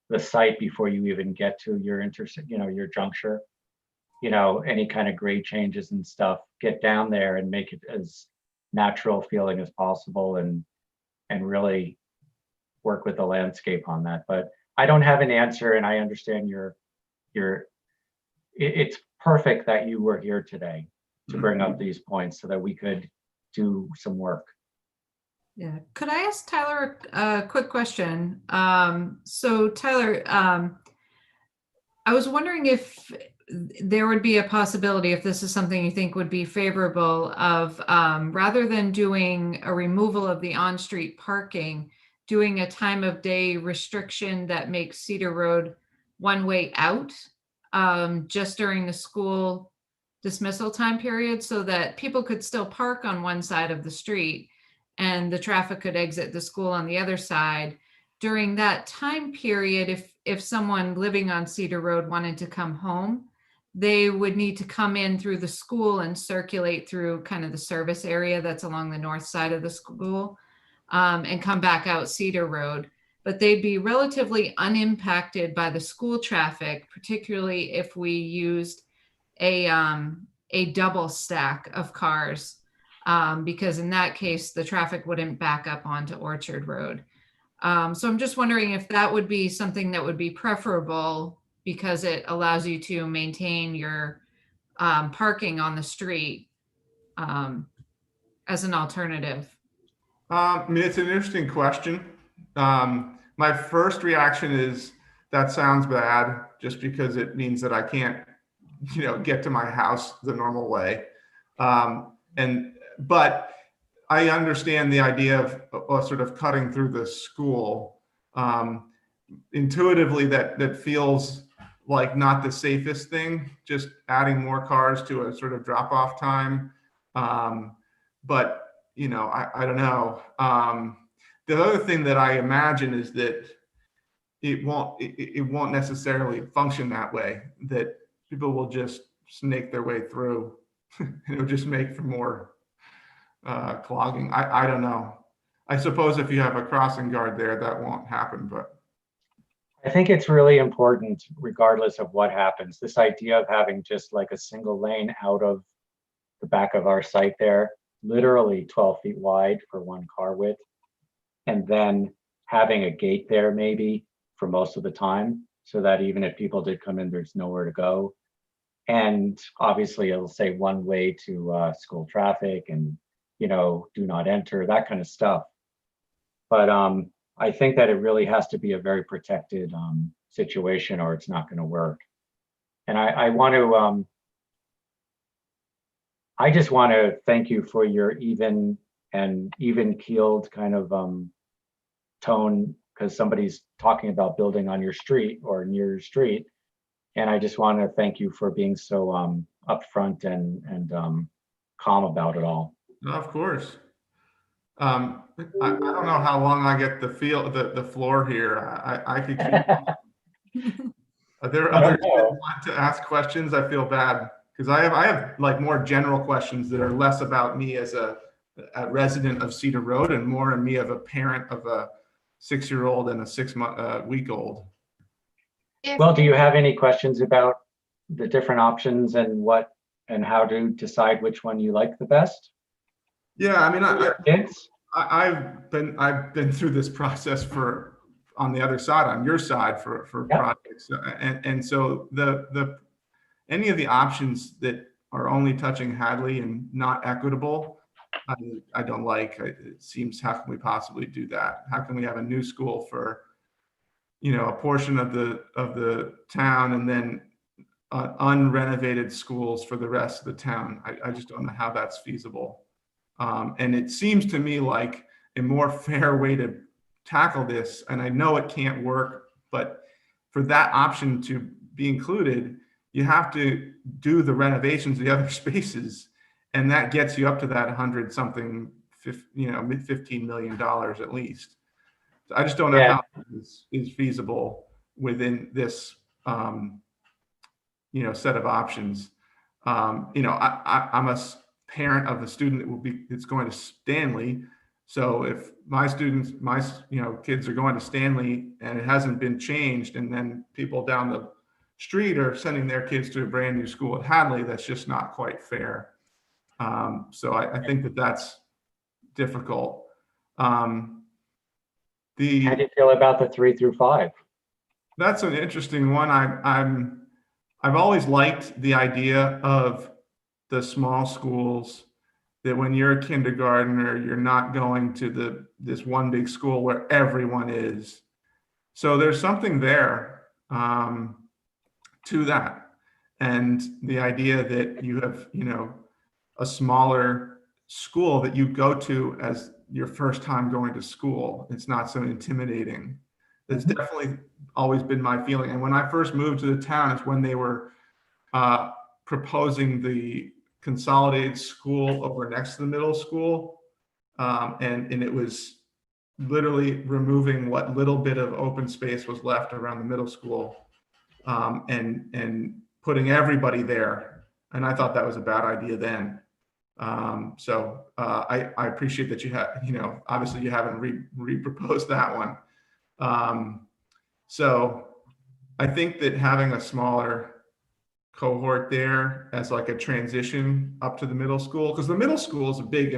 the site before you even get to your your juncture. Any kind of grade changes and stuff, get down there and make it as natural feeling as possible, and really work with the landscape on that. But I don't have an answer, and I understand it's perfect that you were here today to bring up these points so that we could do some work. Yeah. Could I ask Tyler a quick question? So Tyler, I was wondering if there would be a possibility, if this is something you think would be favorable, of rather than doing a removal of the on-street parking, doing a time of day restriction that makes Cedar Road one way out just during the school dismissal time period, so that people could still park on one side of the street and the traffic could exit the school on the other side. During that time period, if someone living on Cedar Road wanted to come home, they would need to come in through the school and circulate through kind of the service area that's along the north side of the school, and come back out Cedar Road. But they'd be relatively unimpacted by the school traffic, particularly if we used a double stack of cars, because in that case, the traffic wouldn't back up onto Orchard Road. So I'm just wondering if that would be something that would be preferable, because it allows you to maintain your parking on the street as an alternative. I mean, it's an interesting question. My first reaction is that sounds bad, just because it means that I can't, get to my house the normal way. But I understand the idea of sort of cutting through the school. Intuitively, that feels like not the safest thing, just adding more cars to a sort of drop off time. But I don't know. The other thing that I imagine is that it won't necessarily function that way, that people will just snake their way through. And it'll just make for more clogging. I don't know. I suppose if you have a crossing guard there, that won't happen, but I think it's really important, regardless of what happens, this idea of having just like a single lane out of the back of our site there, literally 12 feet wide for one car width, and then having a gate there maybe for most of the time, so that even if people did come in, there's nowhere to go. And obviously it'll say one way to school traffic and, do not enter, that kind of stuff. But I think that it really has to be a very protected situation, or it's not going to work. And I just want to thank you for your even keeled kind of tone, because somebody's talking about building on your street or near your street. And I just want to thank you for being so upfront and calm about it all. of course. I don't know how long I get the floor here. I could keep. Are there others that want to ask questions? I feel bad because I have like more general questions that are less about me as a resident of Cedar Road and more in me of a parent of a 6-year-old and a 6-week-old. Well, do you have any questions about the different options and how to decide which one you like the best? Yeah, I mean, Kids? I've been through this process on the other side, on your side for Yep. projects, and so the any of the options that are only touching Hadley and not equitable, I don't like. It seems, how can we possibly do that? How can we have a new school for a portion of the town and then unrenovated schools for the rest of the town? I just don't know how that's feasible. And it seems to me like a more fair way to tackle this, and I know it can't work, but for that option to be included, you have to do the renovations of the other spaces, and that gets you up to that 100 something, $15 million at least. So I just don't know how this is feasible within this, set of options. I'm a parent of a student that's going to Stanley. So if my kids are going to Stanley and it hasn't been changed, and then people down the street are sending their kids to a brand new school at Hadley, that's just not quite fair. So I think that's difficult. How do you feel about the 3 through 5? That's an interesting one. I've always liked the idea of the small schools, that when you're a kindergartner, you're not going to this one big school where everyone is. So there's something there to that. And the idea that you have, a smaller school that you go to as your first time going to school, it's not so intimidating. That's definitely always been my feeling. And when I first moved to the town, it's when they were proposing the consolidated school over next to the middle school. And it was literally removing what little bit of open space was left around the middle school, and putting everybody there. And I thought that was a bad idea then. So I appreciate that you have, obviously you haven't re-proposed that one. So I think that having a smaller cohort there as like a transition up to the middle school, because the middle school is a big,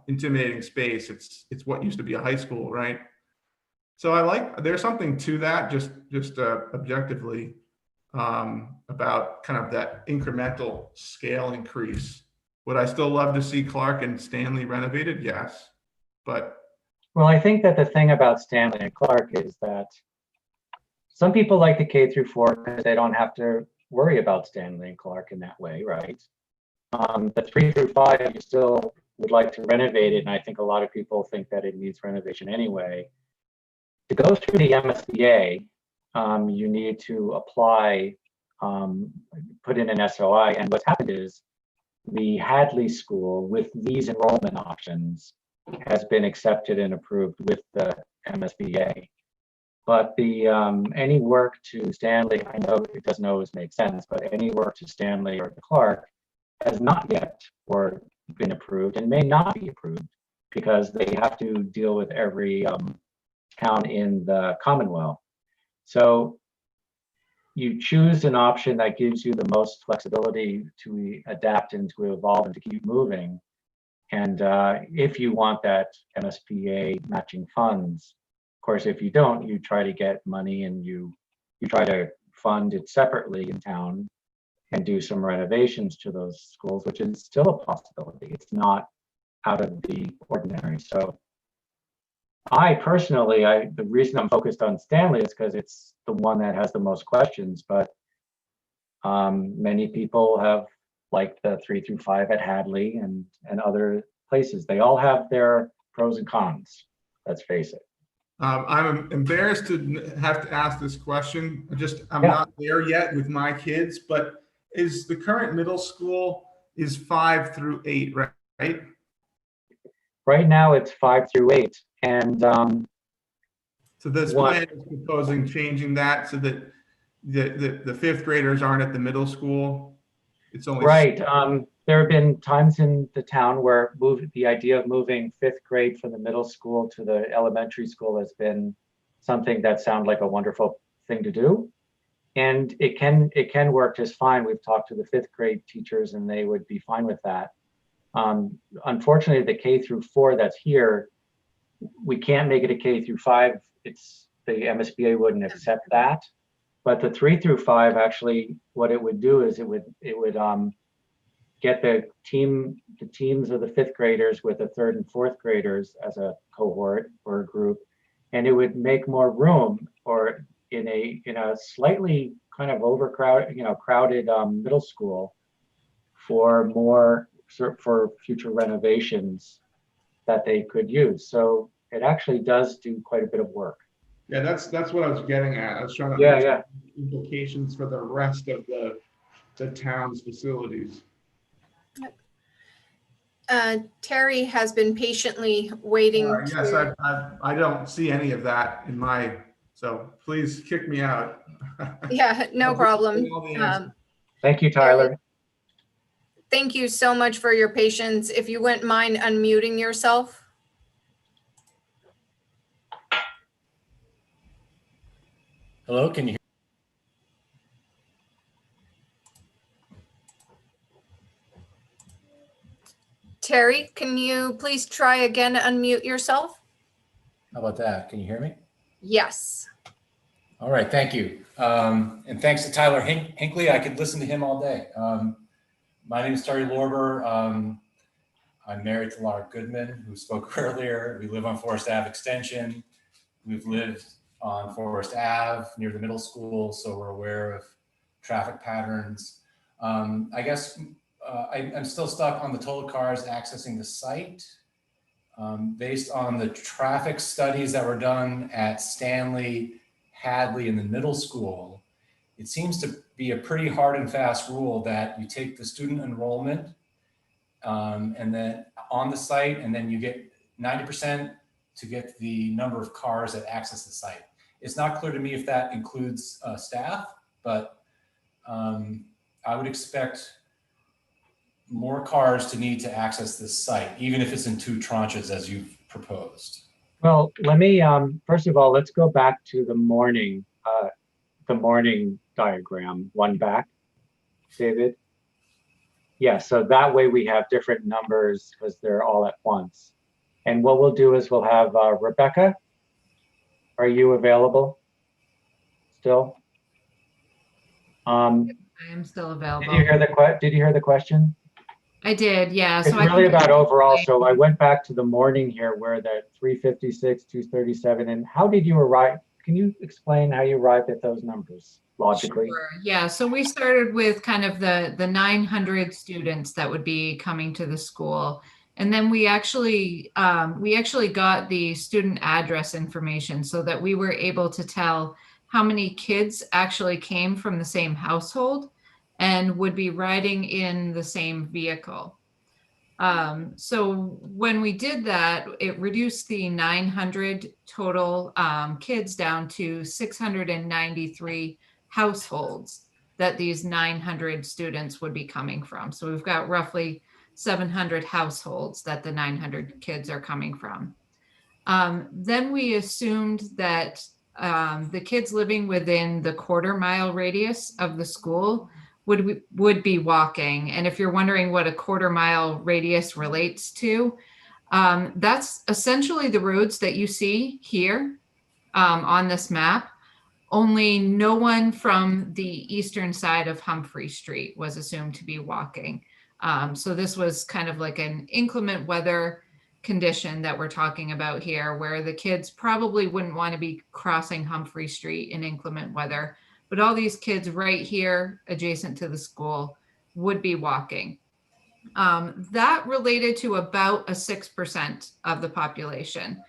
intimidating space. It's what used to be a high school, right? So there's something to that, just objectively, about kind of that incremental scale increase. Would I still love to see Clark and Stanley renovated? Yes. but Well, I think that the thing about Stanley and Clark is that some people like the K through 4 because they don't have to worry about Stanley and Clark in that way, right? The 3 through 5, you still would like to renovate it, and I think a lot of people think that it needs renovation anyway. To go through the MSBA, you need to apply, put in an SOI, and what's happened is the Hadley School with these enrollment options has been accepted and approved with the MSBA. But the any work to Stanley, I know it doesn't always make sense, but any work to Stanley or to Clark has not yet or been approved and may not be approved because they have to deal with every town in the Commonwealth. So you choose an option that gives you the most flexibility to adapt and to evolve and to keep moving. And if you want that MSBA matching funds, of course, if you don't, you try to get money and you try to fund it separately in town and do some renovations to those schools, which is still a possibility. It's not out of the ordinary. So I personally, the reason I'm focused on Stanley is because it's the one that has the most questions, but many people have like the 3 through 5 at Hadley and other places. They all have their pros and cons, let's face it. I'm embarrassed to have to ask this question. I'm Yeah. not there yet with my kids, but is the current middle school is 5 through 8, right? Right now it's 5 through 8. And So this plan is proposing changing that so that the fifth graders aren't at the middle school. It's only right. There have been times in the town where the idea of moving 5th grade from the middle school to the elementary school has been something that sounded like a wonderful thing to do. And it can work just fine. We've talked to the 5th grade teachers and they would be fine with that. Unfortunately, the K through 4 that's here, we can't make it a K through 5. It's the MSBA wouldn't accept that. But the 3 through 5, actually, what it would do is it would get the teams of the 5th graders with the 3rd and 4th graders as a cohort or a group, and it would make more room or in a slightly kind of overcrowded, crowded middle school for future renovations that they could use. So it actually does do quite a bit of work. Yeah, that's what I was getting at. I was trying to Yeah. implications for the rest of the town's facilities. Terry has been patiently waiting. Yes, I don't see any of that in my, so please kick me out. Yeah, no problem. Thank you, Tyler. Thank you so much for your patience. If you wouldn't mind unmuting yourself. Hello, can you hear? Terry, can you please try again to unmute yourself? How about that? Can you hear me? Yes. All right, thank you. And thanks to Tyler Hinckley. I could listen to him all day. My name is Terry Lorber. I'm married to Laura Goodman, who spoke earlier. We live on Forest Ave Extension. We've lived on Forest Ave near the middle school, so we're aware of traffic patterns. I guess I'm still stuck on the total cars accessing the site. Based on the traffic studies that were done at Stanley, Hadley, and the middle school, it seems to be a pretty hard and fast rule that you take the student enrollment and then on the site, and then you get 90% to get the number of cars that access the site. It's not clear to me if that includes staff, but I would expect more cars to need to access this site, even if it's in 2 tranches as you've proposed. Well, let me, first of all, let's go back to the morning diagram, one back, David. Yeah, so that way we have different numbers because they're all at once. And what we'll do is we'll have Rebecca. Are you available still? I am still available. Did you hear the question? I did, yeah. It's So I really think about overall. So I went back to the morning here where that 356, 237, and how did you arrive? Can you explain how you arrived at those numbers logically? Sure. Yeah, so we started with kind of the 900 students that would be coming to the school. And then we actually got the student address information so that we were able to tell how many kids actually came from the same household and would be riding in the same vehicle. So when we did that, it reduced the 900 total kids down to 693 households that these 900 students would be coming from. So we've got roughly 700 households that the 900 kids are coming from. Then we assumed that the kids living within the quarter-mile radius of the school would be walking. And if you're wondering what a quarter-mile radius relates to, that's essentially the roads that you see here on this map. Only no one from the eastern side of Humphrey Street was assumed to be walking. So this was kind of like an inclement weather condition that we're talking about here, where the kids probably wouldn't want to be crossing Humphrey Street in inclement weather, but all these kids right here adjacent to the school would be walking. That related to about a 6% of the population.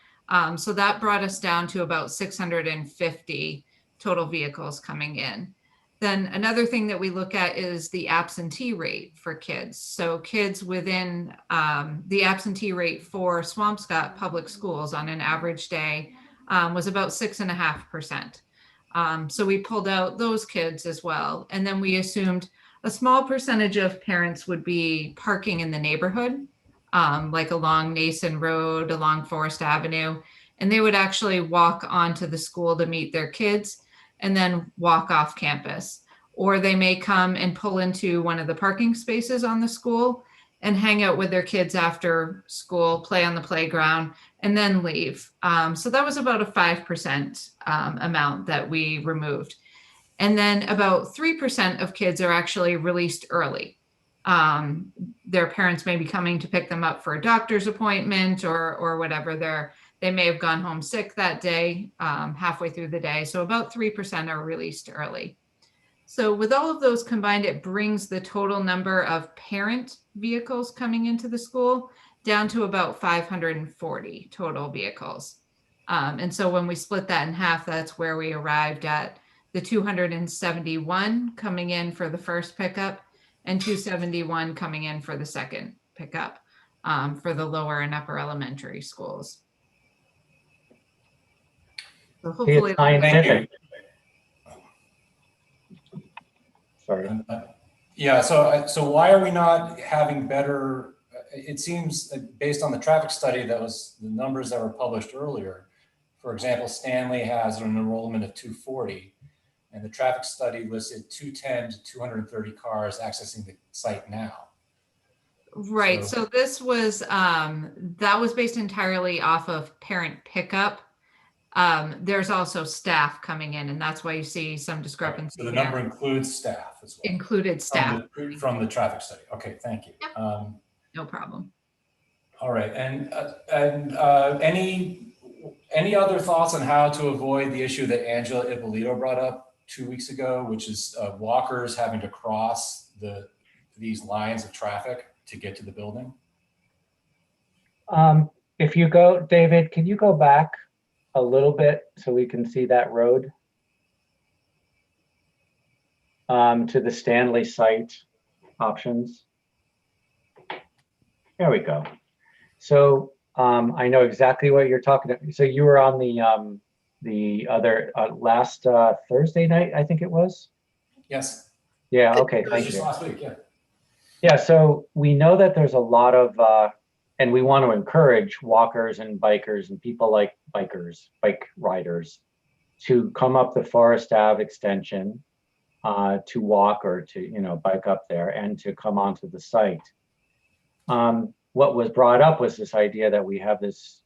So that brought us down to about 650 total vehicles coming in. Then another thing that we look at is the absentee rate for kids. So kids within the absentee rate for Swampscott public schools on an average day was about 6.5%. So we pulled out those kids as well. And then we assumed a small percentage of parents would be parking in the neighborhood, like along Nason Road, along Forest Avenue, and they would actually walk onto the school to meet their kids and then walk off campus. Or they may come and pull into one of the parking spaces on the school and hang out with their kids after school, play on the playground, and then leave. So that was about a 5% amount that we removed. And then about 3% of kids are actually released early. Their parents may be coming to pick them up for a doctor's appointment or whatever. They may have gone home sick that day, halfway through the day. So about 3% are released early. So with all of those combined, it brings the total number of parent vehicles coming into the school down to about 540 total vehicles. And so when we split that in half, that's where we arrived at the 271 coming in for the first pickup and 271 coming in for the second pickup for the lower and upper elementary schools. So hopefully, It's scientific. Sorry. Yeah, so why are we not having better, it seems based on the traffic study that was the numbers that were published earlier, for example, Stanley has an enrollment of 240 and the traffic study listed 210 to 230 cars accessing the site now. Right, so this was, that was based entirely off of parent pickup. There's also staff coming in, and that's why you see some discrepancy. So the number includes staff as well. Included staff. From the traffic study. Okay, thank you. Yep. No problem. All right, and any other thoughts on how to avoid the issue that Angela Ippolito brought up 2 weeks ago, which is walkers having to cross these lines of traffic to get to the building? If you go, David, can you go back a little bit so we can see that road to the Stanley site options? There we go. So I know exactly what you're talking about. So you were on the other last Thursday night, I think it was. Yes. Yeah. Okay. Thank you. Last week, yeah. Yeah. So we know that there's a lot of and we want to encourage walkers and bikers and people like bike riders to come up the Forest Ave extension to walk or to, bike up there and to come onto the site. What was brought up was this idea that we have this,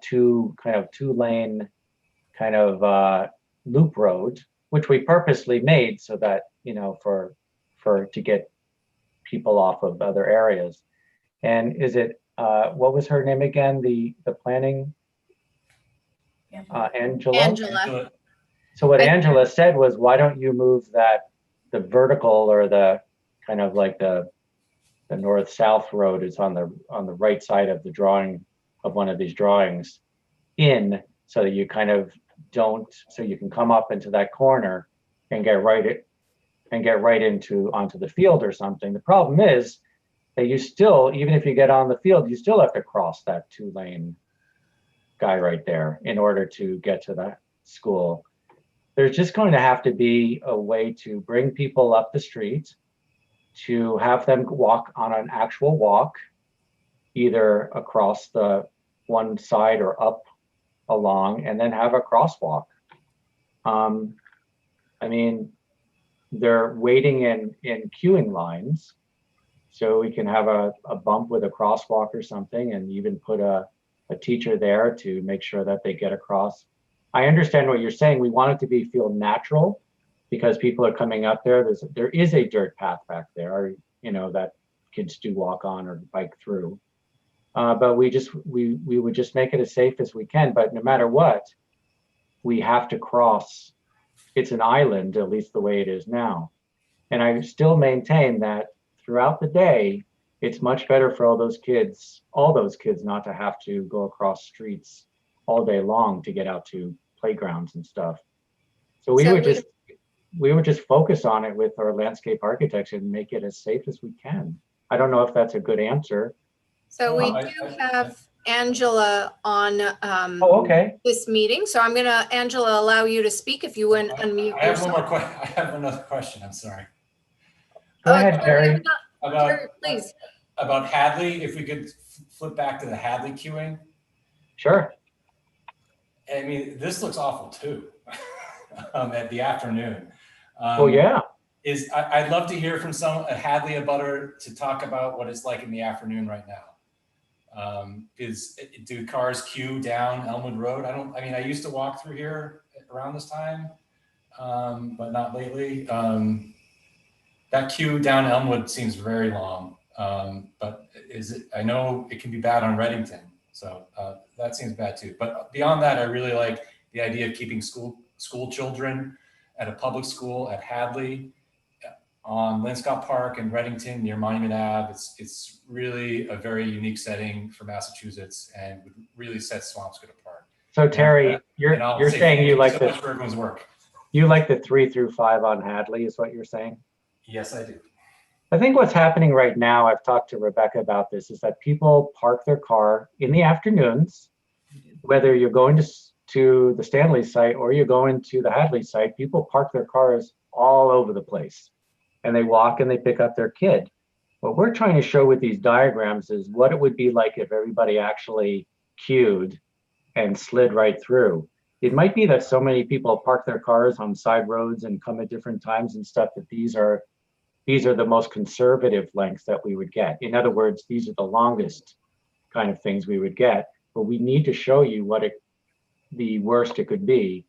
two lane kind of loop road, which we purposely made so that, to get people off of other areas. And is it, what was her name again? The planning, Angela? Angela. So what I- Angela said was, why don't you move the vertical, or the kind of like the north-south road is on the right side of the drawing, of one of these drawings, in, so that you kind of don't, so you can come up into that corner and get right onto the field or something. The problem is that you still, even if you get on the field, you still have to cross that 2-lane guy right there in order to get to the school. There's just going to have to be a way to bring people up the street, to have them walk on an actual walk, either across the one side or up along, and then have a crosswalk. I mean, they're waiting in queuing lines, so we can have a bump with a crosswalk or something, and even put a teacher there to make sure that they get across. I understand what you're saying. We want it to feel natural, because people are coming up there. There is a dirt path back there, that kids do walk on or bike through. But we would just make it as safe as we can. But no matter what, we have to cross. It's an island, at least the way it is now. And I still maintain that throughout the day, it's much better for all those kids not to have to go across streets all day long to get out to playgrounds and stuff. So we would just focus on it with our landscape architects and make it as safe as we can. I don't know if that's a good answer. So we I- do have Angela on Okay. this meeting. So I'm gonna, Angela, allow you to speak if you wouldn't unmute I have one yourself. more I have another question. I'm sorry. Go ahead, Terry. About, Please. about Hadley, if we could flip back to the Hadley queuing. Sure. I mean, this looks awful too, at the afternoon. Oh yeah. I'd love to hear from a Hadley abutter to talk about what it's like in the afternoon right now. Do cars queue down Elmwood Road? I used to walk through here around this time, but not lately. That queue down Elmwood seems very long, but I know it can be bad on Reddington, so that seems bad too. But beyond that, I really like the idea of keeping school children at a public school at Hadley, on Linscott Park and Reddington near Monument Ave. It's really a very unique setting for Massachusetts, and would really set Swampscott apart. So Terry, you're saying you like so much for everyone's work. You like the 3 through 5 on Hadley, is what you're saying? Yes, I do. I think what's happening right now, I've talked to Rebecca about this, is that people park their car in the afternoons, whether you're going to the Stanley site or you're going to the Hadley site. People park their cars all over the place, and they walk and they pick up their kid. What we're trying to show with these diagrams is what it would be like if everybody actually queued and slid right through. It might be that so many people park their cars on side roads and come at different times and stuff, that these are the most conservative lengths that we would get. In other words, these are the longest kind of things we would get, but we need to show you what the worst it could be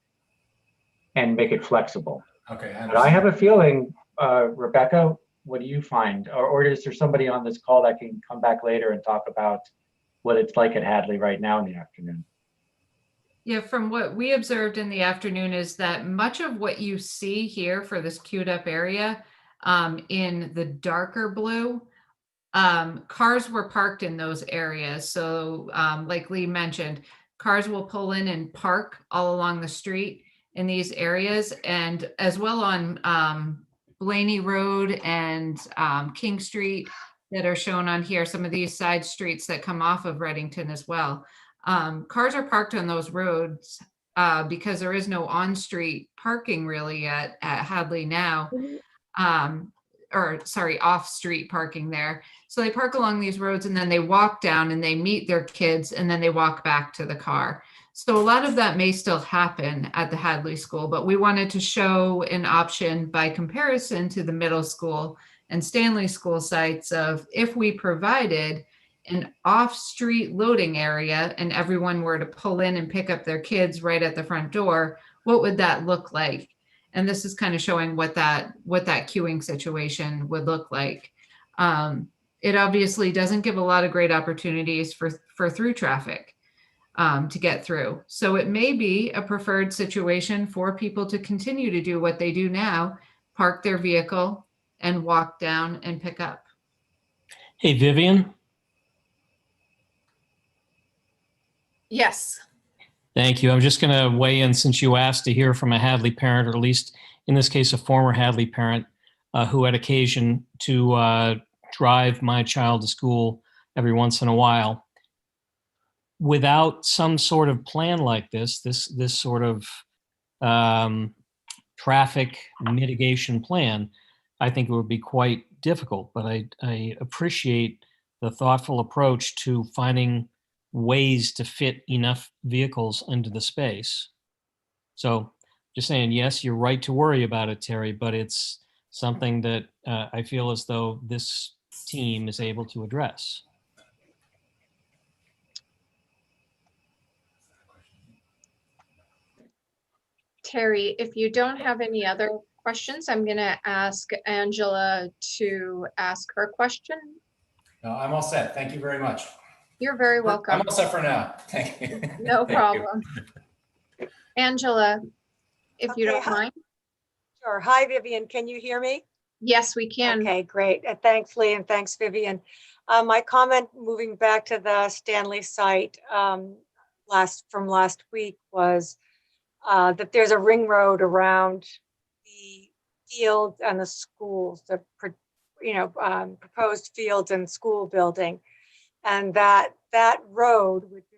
and make it flexible. Okay. But I have a feeling, Rebecca, what do you find? Or is there somebody on this call that can come back later and talk about what it's like at Hadley right now in the afternoon? Yeah, from what we observed in the afternoon is that much of what you see here for this queued up area in the darker blue, cars were parked in those areas. So like Lee mentioned, cars will pull in and park all along the street in these areas, and as well on Blaney Road and King Street that are shown on here, some of these side streets that come off of Reddington as well. Cars are parked on those roads because there is no on-street parking really at Hadley now, or sorry, off-street parking there. So they park along these roads and then they walk down and they meet their kids and then they walk back to the car. So a lot of that may still happen at the Hadley School, but we wanted to show an option by comparison to the middle school and Stanley School sites of if we provided an off-street loading area and everyone were to pull in and pick up their kids right at the front door, what would that look like? And this is kind of showing what that queuing situation would look like. it obviously doesn't give a lot of great opportunities for through traffic to get through. So it may be a preferred situation for people to continue to do what they do now, park their vehicle and walk down and pick up. Hey, Vivian. Yes. Thank you. I'm just going to weigh in since you asked to hear from a Hadley parent, or at least in this case, a former Hadley parent who had occasion to drive my child to school every once in a while. Without some sort of plan like this sort of traffic mitigation plan, I think it would be quite difficult. But I appreciate the thoughtful approach to finding ways to fit enough vehicles into the space. So just saying, yes, you're right to worry about it, Terry, but it's something that I feel as though this team is able to address. Terry, if you don't have any other questions, I'm going to ask Angela to ask her question. No, I'm all set. Thank you very much. You're very welcome. I'm all set for now. Thank you. No Thank you. problem. Angela, if you don't mind. Sure. Hi, Vivian. Can you hear me? Yes, we can. Okay, great. Thanks, Lee, and thanks, Vivian. My comment moving back to the Stanley site from last week was that there's a ring road around the fields and the schools, the proposed fields and school building, and that road, which is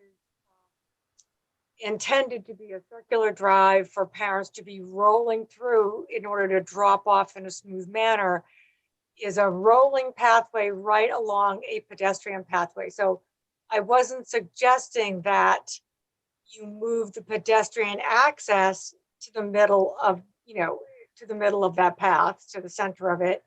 intended to be a circular drive for parents to be rolling through in order to drop off in a smooth manner, is a rolling pathway right along a pedestrian pathway. So I wasn't suggesting that you move the pedestrian access to the middle of, that path, to the center of it.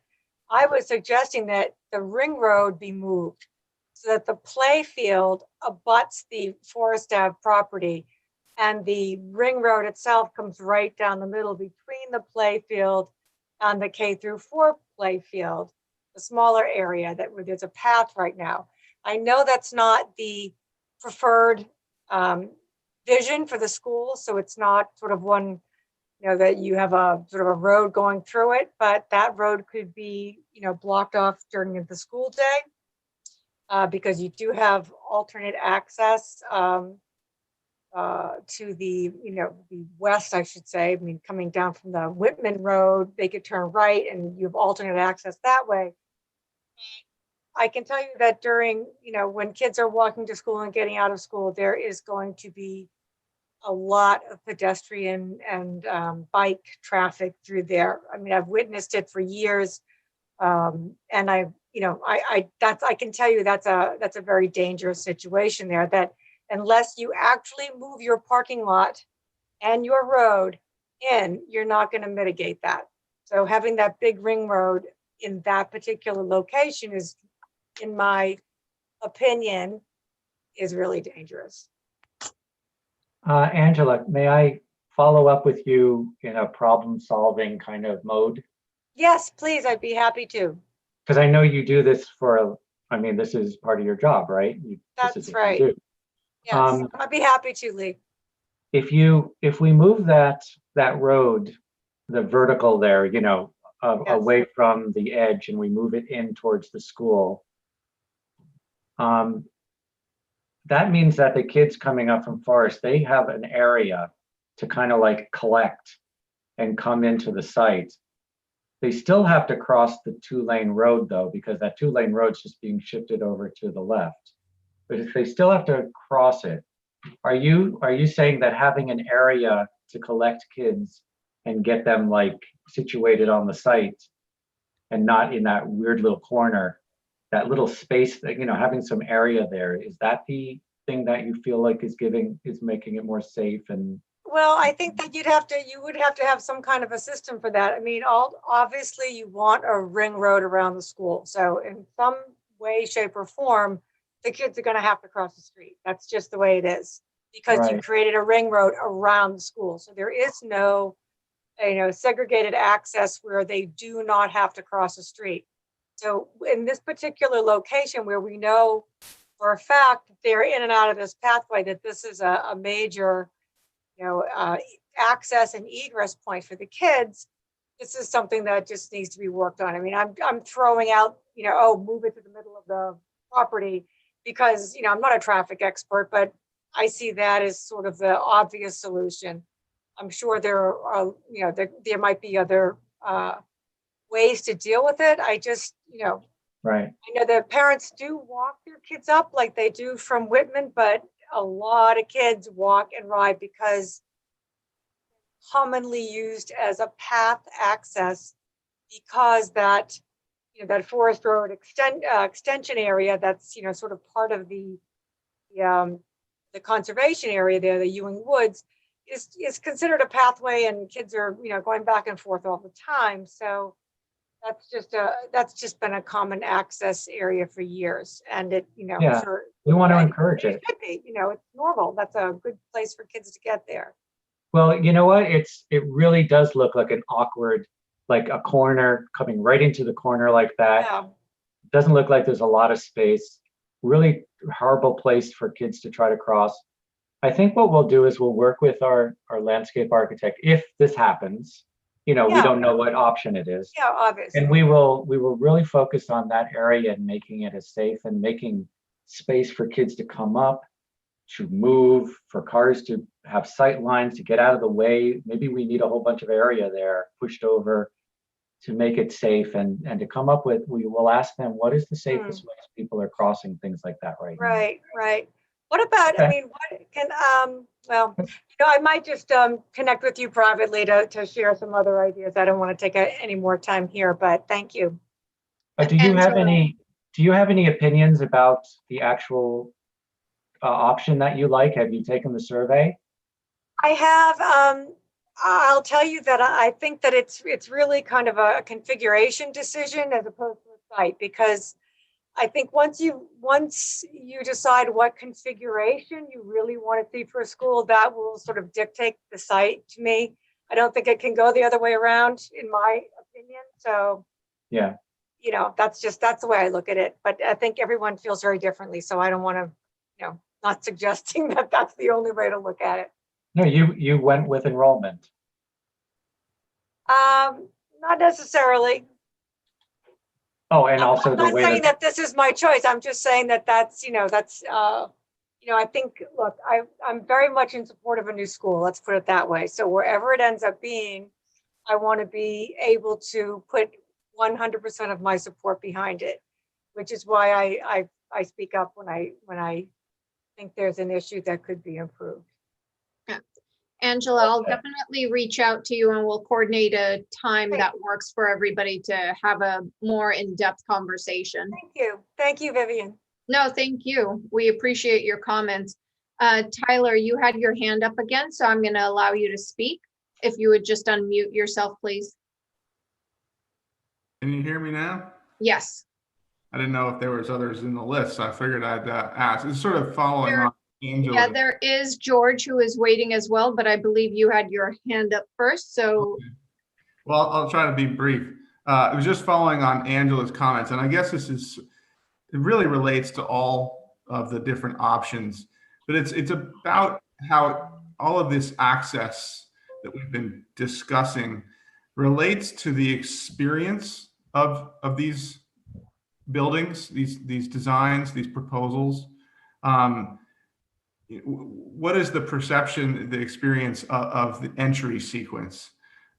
I was suggesting that the ring road be moved so that the play field abuts the Forest Ave property, and the ring road itself comes right down the middle between the play field and the K-4 play field, the smaller area where there's a path right now. I know that's not the preferred vision for the school, so it's not sort of one, that you have a sort of a road going through it, but that road could be, blocked off during the school day because you do have alternate access to the, the west, I should say. I mean, coming down from the Whitman Road, they could turn right and you have alternate access that way. I can tell you that during, when kids are walking to school and getting out of school, there is going to be a lot of pedestrian and bike traffic through there. I mean, I've witnessed it for years. And I can tell you that's a very dangerous situation there, that unless you actually move your parking lot and your road in, you're not going to mitigate that. So having that big ring road in that particular location is, in my opinion, is really dangerous. Angela, may I follow up with you in a problem-solving kind of mode? Yes, please. I'd be happy to. Because I know you do this this is part of your job, right? That's right. Yes, I'd be happy to, Lee. If we move that road, the vertical there, away from the edge, and we move it in towards the school, that means that the kids coming up from Forest, they have an area to kind of like collect and come into the site. They still have to cross the 2-lane road though, because that 2-lane road's just being shifted over to the left. But if they still have to cross it, are you saying that having an area to collect kids and get them like situated on the site and not in that weird little corner, that little space that, having some area there, is that the thing that you feel like is making it more safe? And well, I think that you would have to have some kind of a system for that. I mean, obviously you want a ring road around the school. So in some way, shape, or form, the kids are going to have to cross the street. That's just the way it is, because you created a ring road around the school. So there is no, segregated access where they do not have to cross the street. So in this particular location where we know for a fact they're in and out of this pathway, that this is a major, access and egress point for the kids, this is something that just needs to be worked on. I mean, I'm throwing out, oh, move it to the middle of the property because, I'm not a traffic expert, but I see that as sort of the obvious solution. I'm sure there are, there might be other ways to deal with it. I just, Right. I know that parents do walk their kids up like they do from Whitman, but a lot of kids walk and ride because commonly used as a path access because that, that Forest Road extension area that's, sort of part of the conservation area there, the Ewing Woods, is considered a pathway, and kids are, going back and forth all the time. So that's just been a common access area for years, and it, Yeah, sure, we want to encourage it it. should be, it's normal. That's a good place for kids to get there. Well, you know what? It really does look like an awkward, like a corner coming right into the corner like that. Yeah. Doesn't look like there's a lot of space. Really horrible place for kids to try to cross. I think what we'll do is we'll work with our landscape architect if this happens. We don't know what option it is. Yeah, obviously. And we will really focus on that area and making it as safe and making space for kids to come up, to move, for cars to have sight lines, to get out of the way. Maybe we need a whole bunch of area there pushed over to make it safe, and to come up with, we will ask them, what is the safest ways people are crossing things like that right now? Right. What about, Okay. I mean, what can, I might just connect with you privately to share some other ideas. I don't want to take any more time here, but thank you. Do you have any opinions about the actual option that you like? Have you taken the survey? I have, I'll tell you that I think that it's really kind of a configuration decision as opposed to a site, because I think once you decide what configuration you really want to see for a school, that will sort of dictate the site to me. I don't think it can go the other way around, in my opinion. So yeah, that's the way I look at it. But I think everyone feels very differently. So I don't want to, not suggesting that that's the only way to look at it. No, you went with enrollment. Not necessarily. Oh, and also I'm the not way saying that this is my choice. I'm just saying that that's, I think, look, I'm very much in support of a new school. Let's put it that way. So wherever it ends up being, I want to be able to put 100% of my support behind it, which is why I speak up when I think there's an issue that could be improved. Angela, I'll definitely reach out to you and we'll coordinate a time that works for everybody to have a more in-depth conversation. Thank you, Vivian. No, thank you. We appreciate your comments. Tyler, you had your hand up again, so I'm going to allow you to speak. If you would just unmute yourself, please. Can you hear me now? Yes. I didn't know if there was others in the list, so I figured I'd ask. It's sort of following on Angela. Yeah, there is George who is waiting as well, but I believe you had your hand up first. So, okay. Well, I'll try to be brief. It was just following on Angela's comments, and I guess it really relates to all of the different options, but it's about how all of this access that we've been discussing relates to the experience of these buildings, these designs, these proposals. What is the perception, the experience of the entry sequence?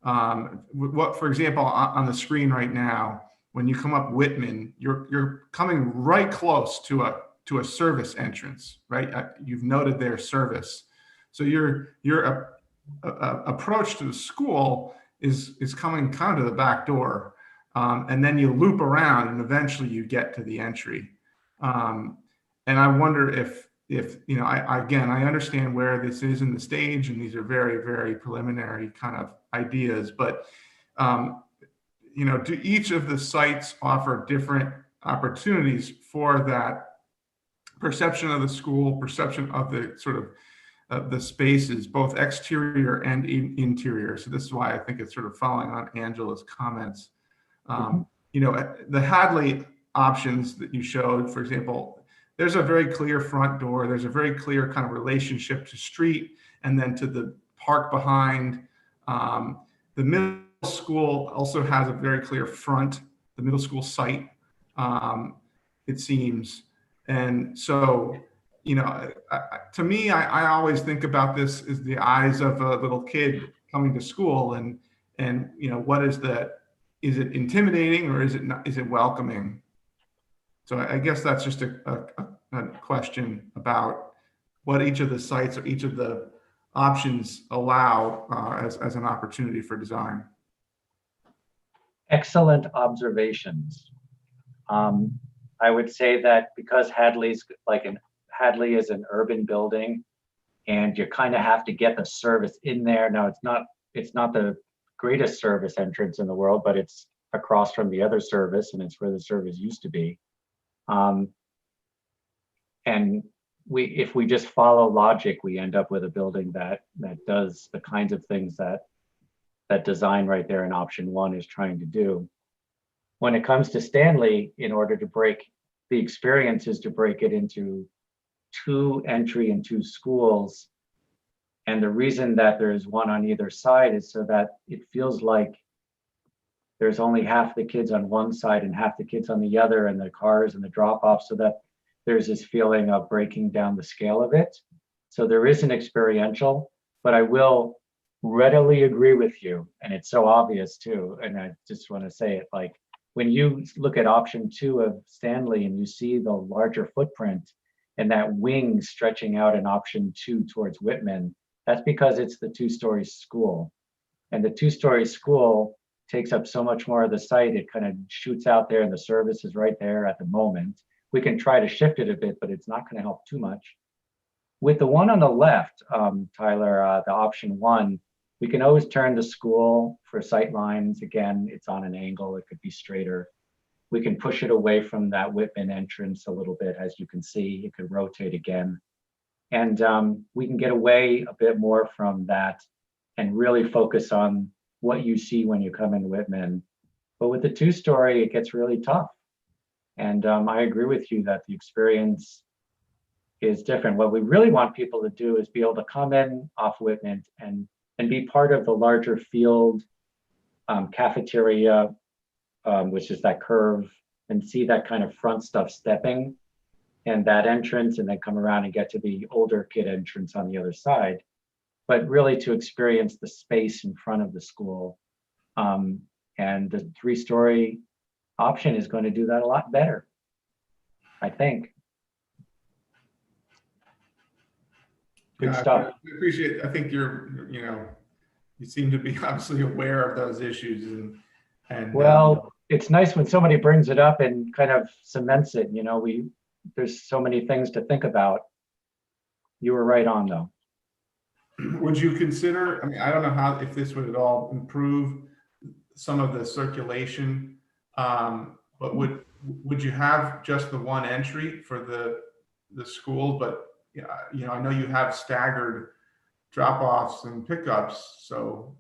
What, for example, on the screen right now, when you come up Whitman, you're coming right close to a service entrance, right? You've noted their service, so your approach to the school is coming kind of to the back door, and then you loop around, and eventually you get to the entry. And I wonder if I understand where this is in the stage, and these are very, very preliminary kind of ideas, but do each of the sites offer different opportunities for that perception of the school, perception of the sort of the spaces, both exterior and interior? So this is why I think it's sort of following on Angela's comments. the Hadley options that you showed, for example, there's a very clear front door. There's a very clear kind of relationship to street and then to the park behind. The middle school also has a very clear front, the middle school site, it seems. And so, to me, I always think about this as the eyes of a little kid coming to school, and what is that? Is it intimidating or is it not, is it welcoming? So I guess that's just a question about what each of the sites or each of the options allow as an opportunity for design. Excellent observations. I would say that because Hadley is an urban building, and you kind of have to get the service in there. Now it's not the greatest service entrance in the world, but it's across from the other service, and it's where the service used to be. And if we just follow logic, we end up with a building that does the kinds of things that design right there in option 1 is trying to do. When it comes to Stanley, in order to break the experience is to break it into 2 entry and 2 schools. And the reason that there's one on either side is so that it feels like there's only half the kids on one side and half the kids on the other, and the cars and the drop-off, so that there's this feeling of breaking down the scale of it. So there is an experiential, but I will readily agree with you, and it's so obvious too, and I just want to say it, like when you look at option 2 of Stanley and you see the larger footprint and that wing stretching out in option 2 towards Whitman, that's because it's the 2-story school. And the 2-story school takes up so much more of the site, it kind of shoots out there and the service is right there at the moment. We can try to shift it a bit, but it's not going to help too much. With the one on the left, Tyler, the option 1, we can always turn the school for sight lines. Again, it's on an angle, it could be straighter. We can push it away from that Whitman entrance a little bit, as you can see, it could rotate again. And we can get away a bit more from that and really focus on what you see when you come in Whitman. But with the 2-story, it gets really tough. And I agree with you that the experience is different. What we really want people to do is be able to come in off Whitman and be part of the larger field cafeteria, which is that curve, and see that kind of front stuff stepping and that entrance, and then come around and get to the older kid entrance on the other side. But really to experience the space in front of the school. And the 3-story option is going to do that a lot better, I think. Good stuff. I appreciate, I think you seem to be obviously aware of those issues, and well, it's nice when somebody brings it up and kind of cements it. There's so many things to think about. You were right on though. Would you consider, I don't know if this would at all improve some of the circulation, but would you have just the one entry for the school? But I know you have staggered drop-offs and pickups, so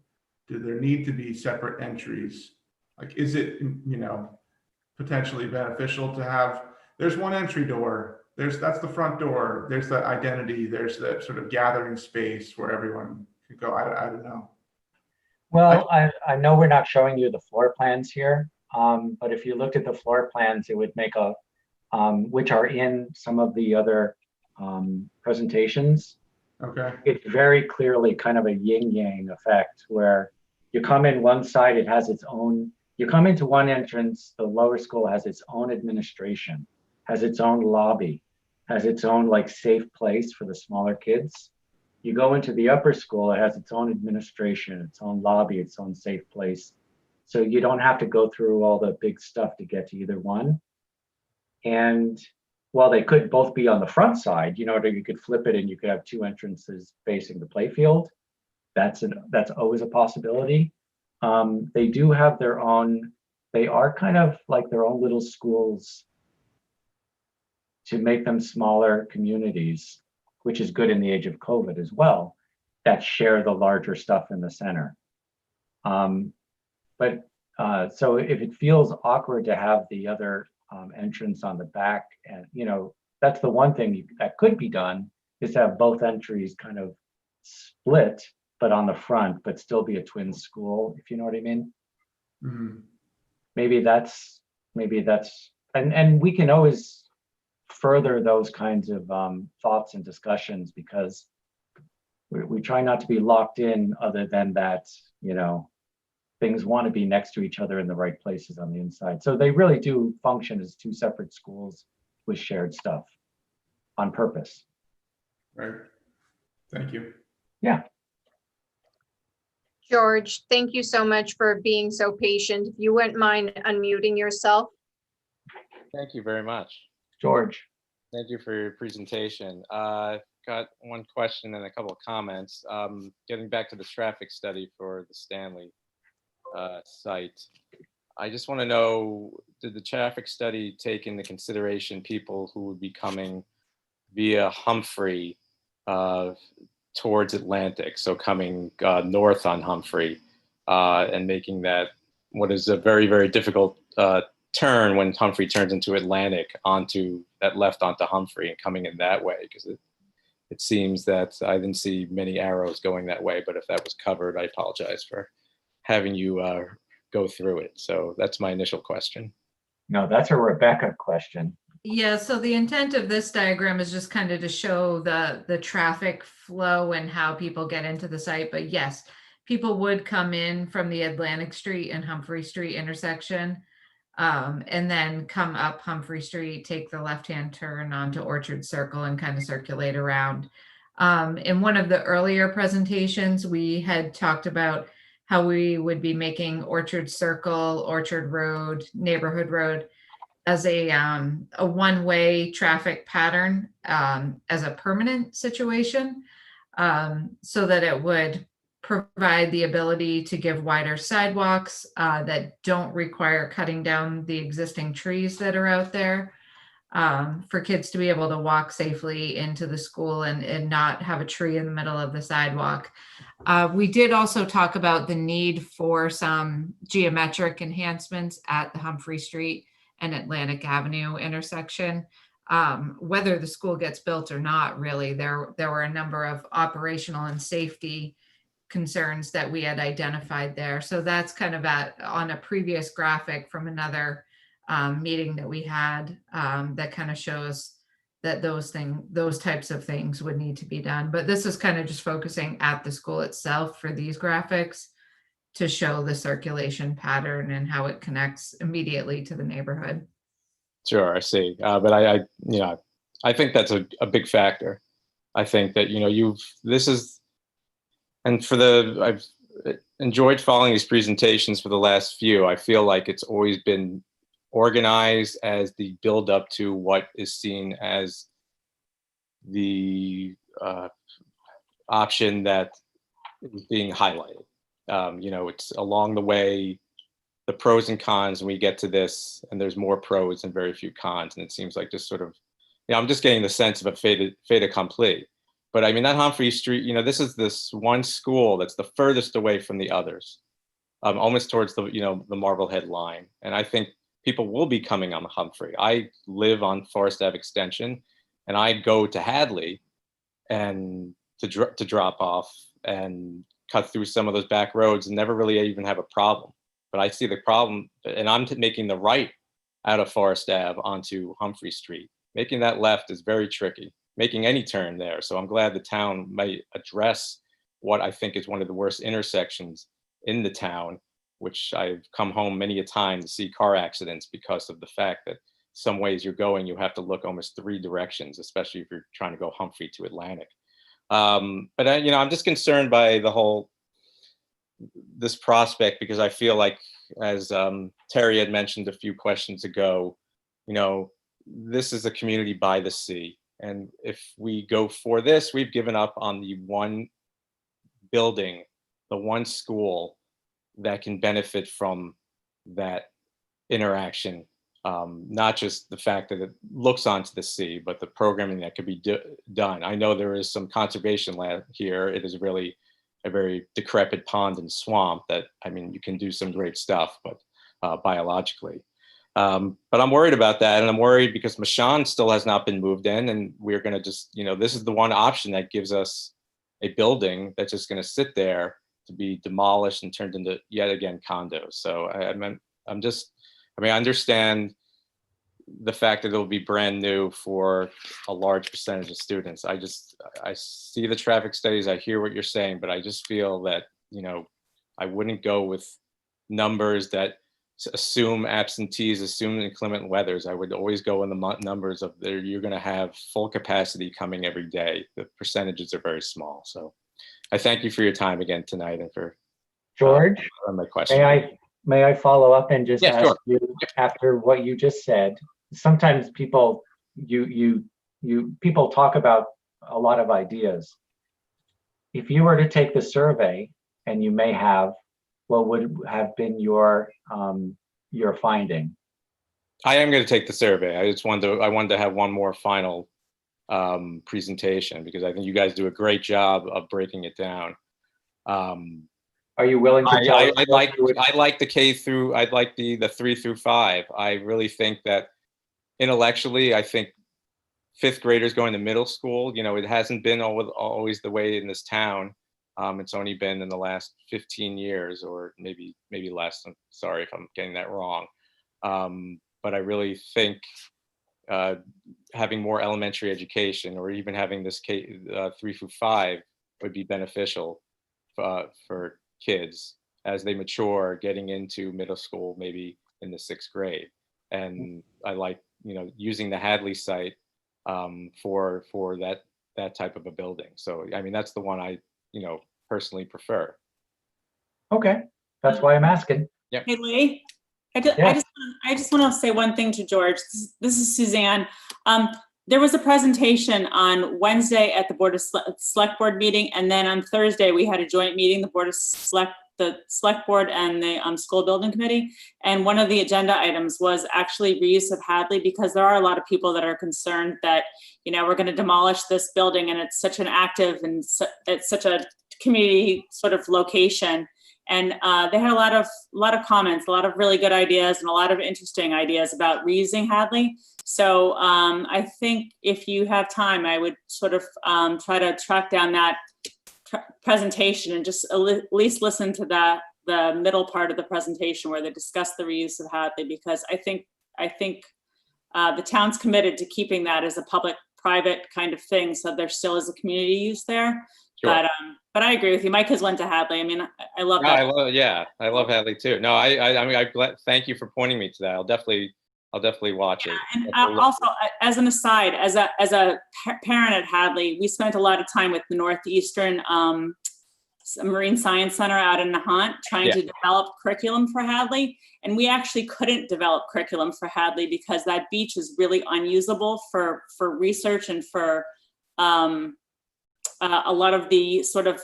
do there need to be separate entries? Like, is it potentially beneficial to have, there's one entry door, that's the front door, there's the identity, there's that sort of gathering space where everyone could go. I don't know. Well, I know we're not showing you the floor plans here, but if you looked at the floor plans, it would make which are in some of the other presentations. Okay. It's very clearly kind of a yin-yang effect where you come in one side, it has its own, you come into one entrance, the lower school has its own administration, has its own lobby, has its own safe place for the smaller kids. You go into the upper school, it has its own administration, its own lobby, its own safe place. So you don't have to go through all the big stuff to get to either one. And while they could both be on the front side, you could flip it and you could have 2 entrances facing the playfield. That's always a possibility. They do have their own, they are kind of like their own little schools to make them smaller communities, which is good in the age of COVID as well, that share the larger stuff in the center. But So if it feels awkward to have the other entrance on the back, and that's the one thing that could be done, is to have both entries kind of split, but on the front, but still be a twin school, if you know what I mean. Mhm. Maybe that's, and we can always further those kinds of thoughts and discussions, because we try not to be locked in, other than that, things want to be next to each other in the right places on the inside. So they really do function as two separate schools with shared stuff on purpose. Right. Thank you. Yeah. George, thank you so much for being so patient. If you wouldn't mind unmuting yourself. Thank you very much. George. Thank you for your presentation. Got one question and a couple of comments. Getting back to the traffic study for the Stanley site, I just want to know, did the traffic study take into consideration people who would be coming via Humphrey towards Atlantic, so coming north on Humphrey and making that what is a very, very difficult turn when Humphrey turns into Atlantic onto that left onto Humphrey and coming in that way, because it seems that I didn't see many arrows going that way, but if that was covered, I apologize for having you go through it. So that's my initial question. No, that's a Rebecca question. Yeah, so the intent of this diagram is just kind of to show the traffic flow and how people get into the site. But yes, people would come in from the Atlantic Street and Humphrey Street intersection, and then come up Humphrey Street, take the left-hand turn onto Orchard Circle and kind of circulate around. In one of the earlier presentations, we had talked about how we would be making Orchard Circle, Orchard Road, Neighborhood Road as a one-way traffic pattern as a permanent situation, so that it would provide the ability to give wider sidewalks that don't require cutting down the existing trees that are out there, for kids to be able to walk safely into the school and not have a tree in the middle of the sidewalk. We did also talk about the need for some geometric enhancements at the Humphrey Street and Atlantic Avenue intersection. Whether the school gets built or not, really, there were a number of operational and safety concerns that we had identified there. So that's kind of on a previous graphic from another meeting that we had, that kind of shows that those types of things would need to be done. But this is kind of just focusing at the school itself for these graphics to show the circulation pattern and how it connects immediately to the neighborhood. Sure, I see. But I think that's a big factor. I think that, I've enjoyed following these presentations for the last few. I feel like it's always been organized as the build up to what is seen as the option that is being highlighted. It's along the way, the pros and cons, and we get to this, and there's more pros and very few cons. And it seems like just sort of, I'm just getting the sense of a fait accompli. But I mean, that Humphrey Street, this is this one school that's the furthest away from the others, almost towards the Marblehead line. And I think people will be coming on the Humphrey. I live on Forest Ave Extension, and I go to Hadley and to drop off and cut through some of those back roads and never really even have a problem. But I see the problem, and I'm making the right out of Forest Ave onto Humphrey Street. Making that left is very tricky, making any turn there. So I'm glad the town might address what I think is one of the worst intersections in the town, which I've come home many a time to see car accidents because of the fact that some ways you're going, you have to look almost 3 directions, especially if you're trying to go Humphrey to Atlantic. But I'm just concerned by this prospect, because I feel like, as Terry had mentioned a few questions ago, this is a community by the sea. And if we go for this, we've given up on the one building, the one school that can benefit from that interaction. Not just the fact that it looks onto the sea, but the programming that could be done. I know there is some conservation land here. It is really a very decrepit pond and swamp that, I mean, you can do some great stuff, but biologically. But I'm worried about that, and I'm worried because Mashan still has not been moved in, and we're going to just, this is the one option that gives us a building that's just going to sit there to be demolished and turned into yet again condos. So I understand the fact that it'll be brand new for a large percentage of students. I see the traffic studies, I hear what you're saying, but I just feel that, I wouldn't go with numbers that assume absentees, assume inclement weathers. I would always go in the numbers of there. You're going to have full capacity coming every day. The percentages are very small. So I thank you for your time again tonight and for George, my question. May I follow up and just ask sure. you, after what you just said, sometimes people people talk about a lot of ideas. If you were to take the survey, and you may have, what would have been your finding? I am going to take the survey. I wanted to have one more final presentation because I think you guys do a great job of breaking it down. Are you willing to tell us? I like the K through, I'd like the 3 through 5. I really think that intellectually, I think fifth graders going to middle school, it hasn't been always the way in this town. It's only been in the last 15 years or maybe less. I'm sorry if I'm getting that wrong. But I really think having more elementary education or even having this K 3 through 5 would be beneficial for kids as they mature, getting into middle school, maybe in the 6th grade. And I like, using the Hadley site for that type of a building. So, I mean, that's the one I, personally prefer. Okay, that's why I'm asking. Yeah. Hey, Lee, I just want to say one thing to George. This is Suzanne. There was a presentation on Wednesday at the Board of Select Board meeting, and then on Thursday we had a joint meeting, the Select Board and the School Building Committee. And one of the agenda items was actually reuse of Hadley, because there are a lot of people that are concerned that, we're going to demolish this building and it's such an active and it's such a community sort of location. And they had a lot of comments, a lot of really good ideas and a lot of interesting ideas about reusing Hadley. So I think if you have time, I would sort of try to track down that presentation and just at least listen to the middle part of the presentation where they discuss the reuse of Hadley, because I think the town's committed to keeping that as a public-private kind of thing, so there still is a community use there. Sure. But I agree with you. My kids went to Hadley. I mean, I love that. I love Hadley too. No, I mean, thank you for pointing me to that. I'll definitely watch it. And also, as an aside, as a parent at Hadley, we spent a lot of time with the Northeastern Marine Science Center out in Nahant trying to develop curriculum for Hadley. And we actually couldn't develop curriculum for Hadley because that beach is really unusable for research and for a lot of the sort of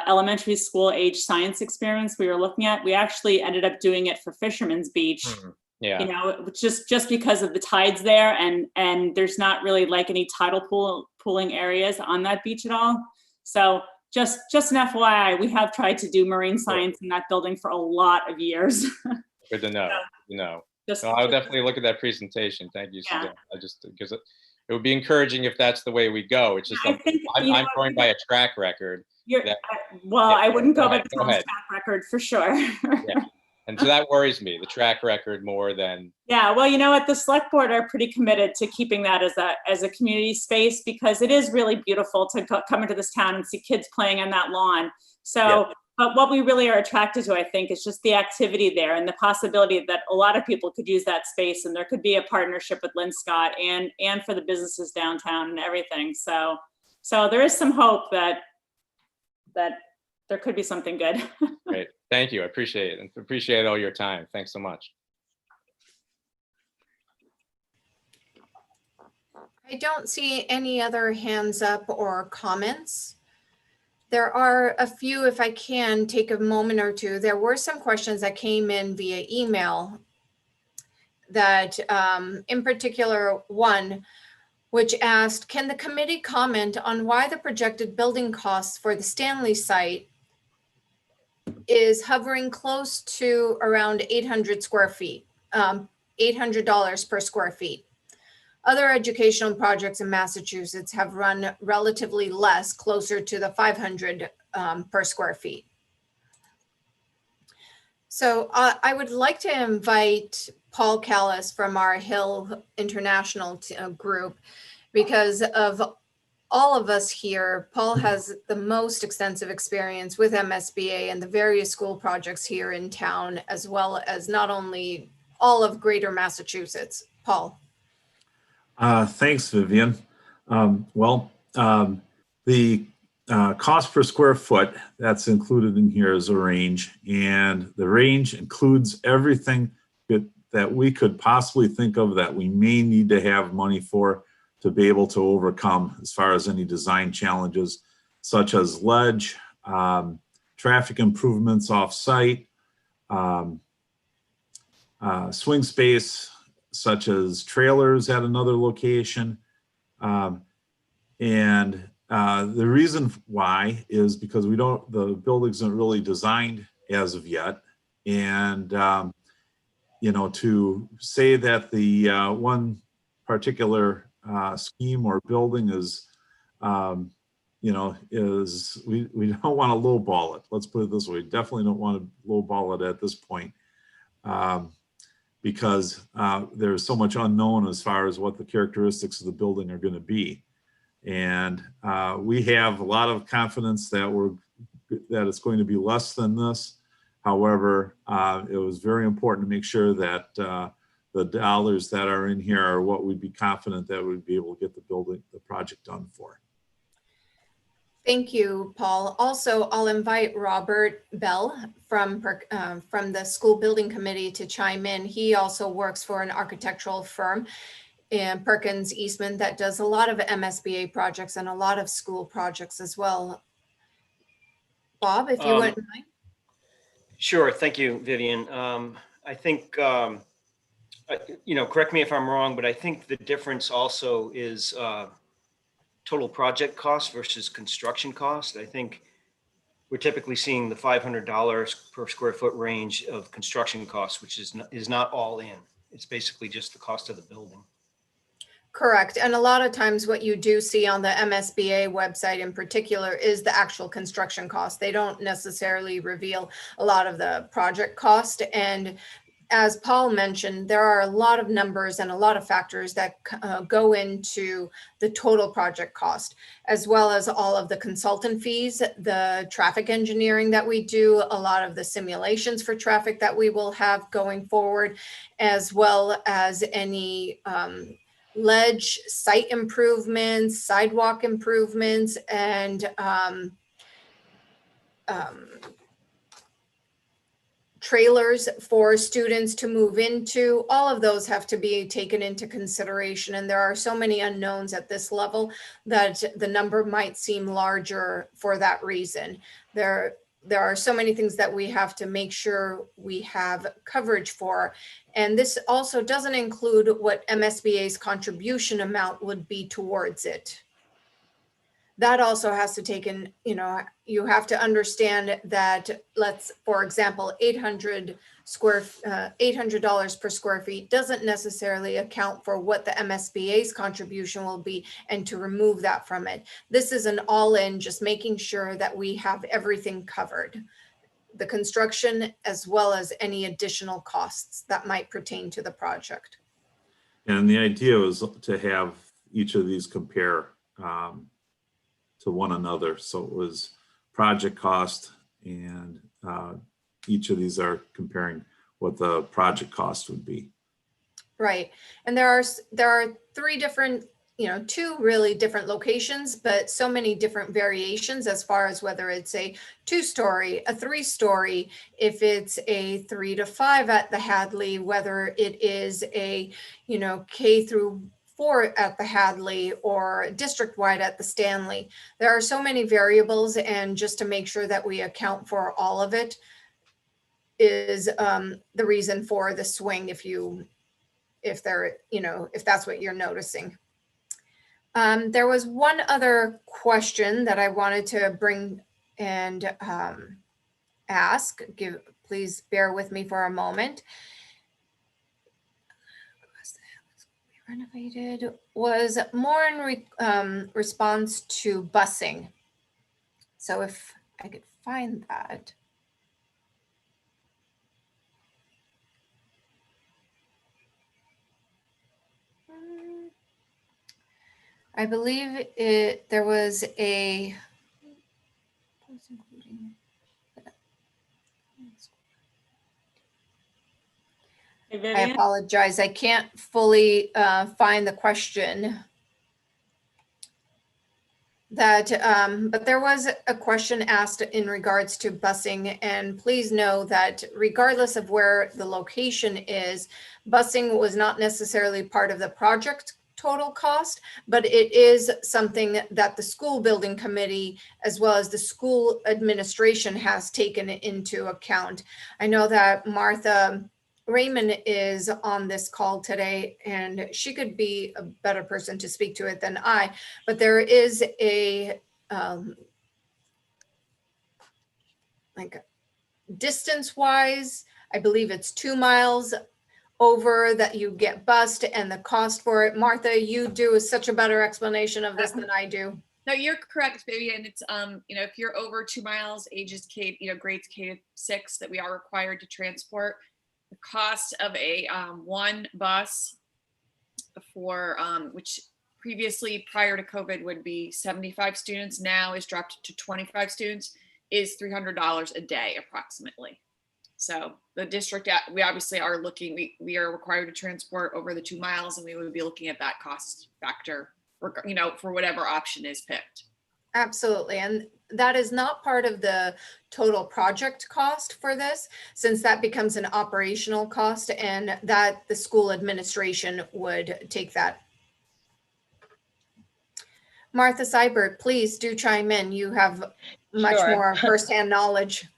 elementary school age science experience we were looking at. We actually ended up doing it for Fisherman's Beach. Mm-hmm. Yeah. Just because of the tides there, and there's not really like any tidal pooling areas on that beach at all. So just an FYI, we have tried to do marine science in that building for a lot of years. Good to know. I'll definitely look at that presentation. Thank you, Suzanne. Because it would be encouraging if that's the way we go. It's just I'm going by a track record. I wouldn't go by the track record for sure. Yeah. And so that worries me, the track record more than. Yeah, well, you know what? The select board are pretty committed to keeping that as a community space, because it is really beautiful to come into this town and see kids playing on that lawn. So, but what we really are attracted to, I think, is just the activity there and the possibility that a lot of people could use that space, and there could be a partnership with Lynn Scott and for the businesses downtown and everything. So there is some hope that there could be something good. Great. Thank you. I appreciate it. And appreciate all your time. Thanks so much. I don't see any other hands up or comments. There are a few, if I can take a moment or two. There were some questions that came in via email that in particular one, which asked, can the committee comment on why the projected building costs for the Stanley site is hovering close to around 800 square feet, $800 per square feet. Other educational projects in Massachusetts have run relatively less, closer to the 500 per square feet. So I would like to invite Paul Callis from our Hill International group, because of all of us here, Paul has the most extensive experience with MSBA and the various school projects here in town, as well as not only all of Greater Massachusetts. Paul. Thanks, Vivian. The cost per square foot that's included in here is a range, and the range includes everything that we could possibly think of that we may need to have money for to be able to overcome as far as any design challenges, such as ledge, traffic improvements off-site, swing space, such as trailers at another location. The reason why is because the building isn't really designed as of yet. And, to say that the one particular scheme or building is, we don't want to lowball it. Let's put it this way. We definitely don't want to lowball it at this point. Because there's so much unknown as far as what the characteristics of the building are going to be. And we have a lot of confidence that it's going to be less than this. However, it was very important to make sure that the dollars that are in here are what we'd be confident that we'd be able to get the project done for. Thank you, Paul. Also, I'll invite Robert Bell from the School Building Committee to chime in. He also works for an architectural firm in Perkins Eastman that does a lot of MSBA projects and a lot of school projects as well. Bob, if you wouldn't mind. Sure. Thank you, Vivian. I think, correct me if I'm wrong, but I think the difference also is total project cost versus construction cost. I think we're typically seeing the $500 per square foot range of construction costs, which is not all in. It's basically just the cost of the building. Correct. And a lot of times what you do see on the MSBA website in particular is the actual construction cost. They don't necessarily reveal a lot of the project cost. And as Paul mentioned, there are a lot of numbers and a lot of factors that go into the total project cost, as well as all of the consultant fees, the traffic engineering that we do, a lot of the simulations for traffic that we will have going forward, as well as any ledge, site improvements, sidewalk improvements, and trailers for students to move into. All of those have to be taken into consideration. And there are so many unknowns at this level that the number might seem larger for that reason. There are so many things that we have to make sure we have coverage for. And this also doesn't include what MSBA's contribution amount would be towards it. That also has to take in, you have to understand that, for example, $800 per square feet doesn't necessarily account for what the MSBA's contribution will be, and to remove that from it. This is an all-in, just making sure that we have everything covered, the construction as well as any additional costs that might pertain to the project. And the idea was to have each of these compare to one another. So it was project cost, and each of these are comparing what the project cost would be. Right. And there are three different, two really different locations, but so many different variations as far as whether it's a 2-story, a 3-story, if it's a 3 to 5 at the Hadley, whether it is a, K through 4 at the Hadley or district-wide at the Stanley. There are so many variables, and just to make sure that we account for all of it is the reason for the swing, if that's what you're noticing. There was one other question that I wanted to bring and ask. Please bear with me for a moment. Renovated was more in response to busing. So if I could find that. I believe there was a Hey, I Vivian? apologize. I can't fully find the question. But there was a question asked in regards to busing, and please know that regardless of where the location is, busing was not necessarily part of the project total cost, but it is something that the school building committee as well as the school administration has taken into account. I know that Martha Raymond is on this call today, and she could be a better person to speak to it than I, but there is a like distance wise, I believe it's 2 miles over that you get bused, and the cost for it. Martha, you do such a better explanation of this than I do. No, you're correct, Vivian. It's if you're over 2 miles, ages K, grades K-6 that we are required to transport. The cost of a one bus for which previously prior to COVID would be 75 students, now is dropped to 25 students, is $300 a day approximately. So the district, we obviously are looking, we are required to transport over the 2 miles, and we would be looking at that cost factor, for whatever option is picked. Absolutely. And that is not part of the total project cost for this, since that becomes an operational cost, and that the school administration would take that. Martha Seibert, please do chime in. You have much Sure. more firsthand knowledge.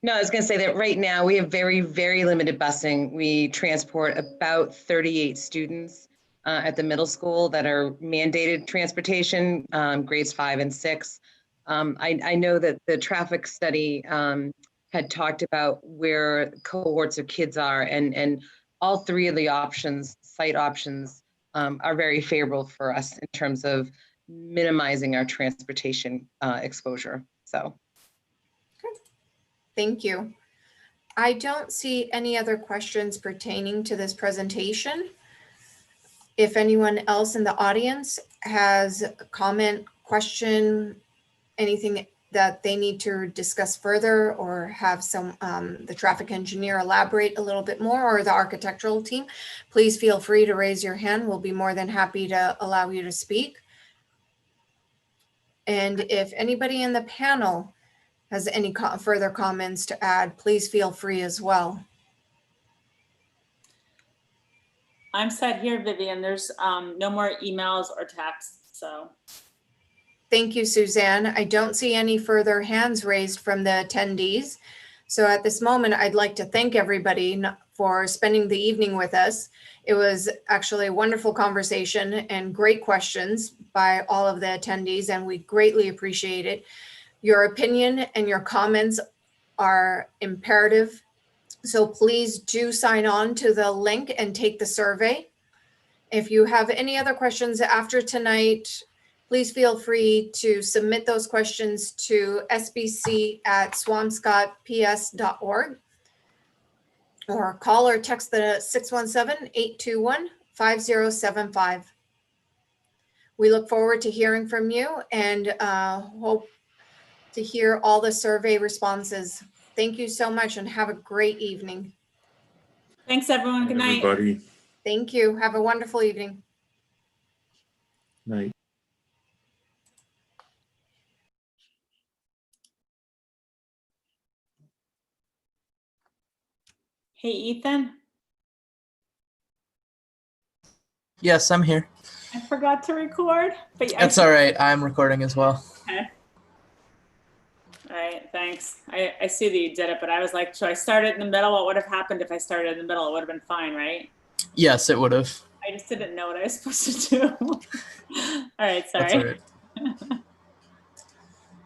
No, I was going to say that right now we have very, very limited busing. We transport about 38 students at the middle school that are mandated transportation, grades 5 and 6. I know that the traffic study had talked about where cohorts of kids are, and all three of the options, site options, are very favorable for us in terms of minimizing our transportation exposure. So. Thank you. I don't see any other questions pertaining to this presentation. If anyone else in the audience has a comment, question, anything that they need to discuss further, or have some the traffic engineer elaborate a little bit more, or the architectural team, please feel free to raise your hand. We'll be more than happy to allow you to speak. And if anybody in the panel has any further comments to add, please feel free as well. I'm set here, Vivian. There's no more emails or texts, so. Thank you, Suzanne. I don't see any further hands raised from the attendees. So at this moment, I'd like to thank everybody for spending the evening with us. It was actually a wonderful conversation and great questions by all of the attendees, and we greatly appreciate it. Your opinion and your comments are imperative. So please do sign on to the link and take the survey. If you have any other questions after tonight, please feel free to submit those questions to sbc@swampscottps.org, or call or text the 617-821-5075. We look forward to hearing from you, and hope to hear all the survey responses. Thank you so much, and have a great evening. Thanks, everyone. Good night. Everybody. Thank you. Have a wonderful evening. Night. Hey, Ethan. Yes, I'm here. I forgot to record, but That's all right. I'm recording as well. Okay. All right, thanks. I see that you did it, but I was like, should I start it in the middle? What would have happened if I started in the middle? It would have been fine, right? Yes, it would have. I just didn't know what I was supposed to do. All right, sorry. That's all right.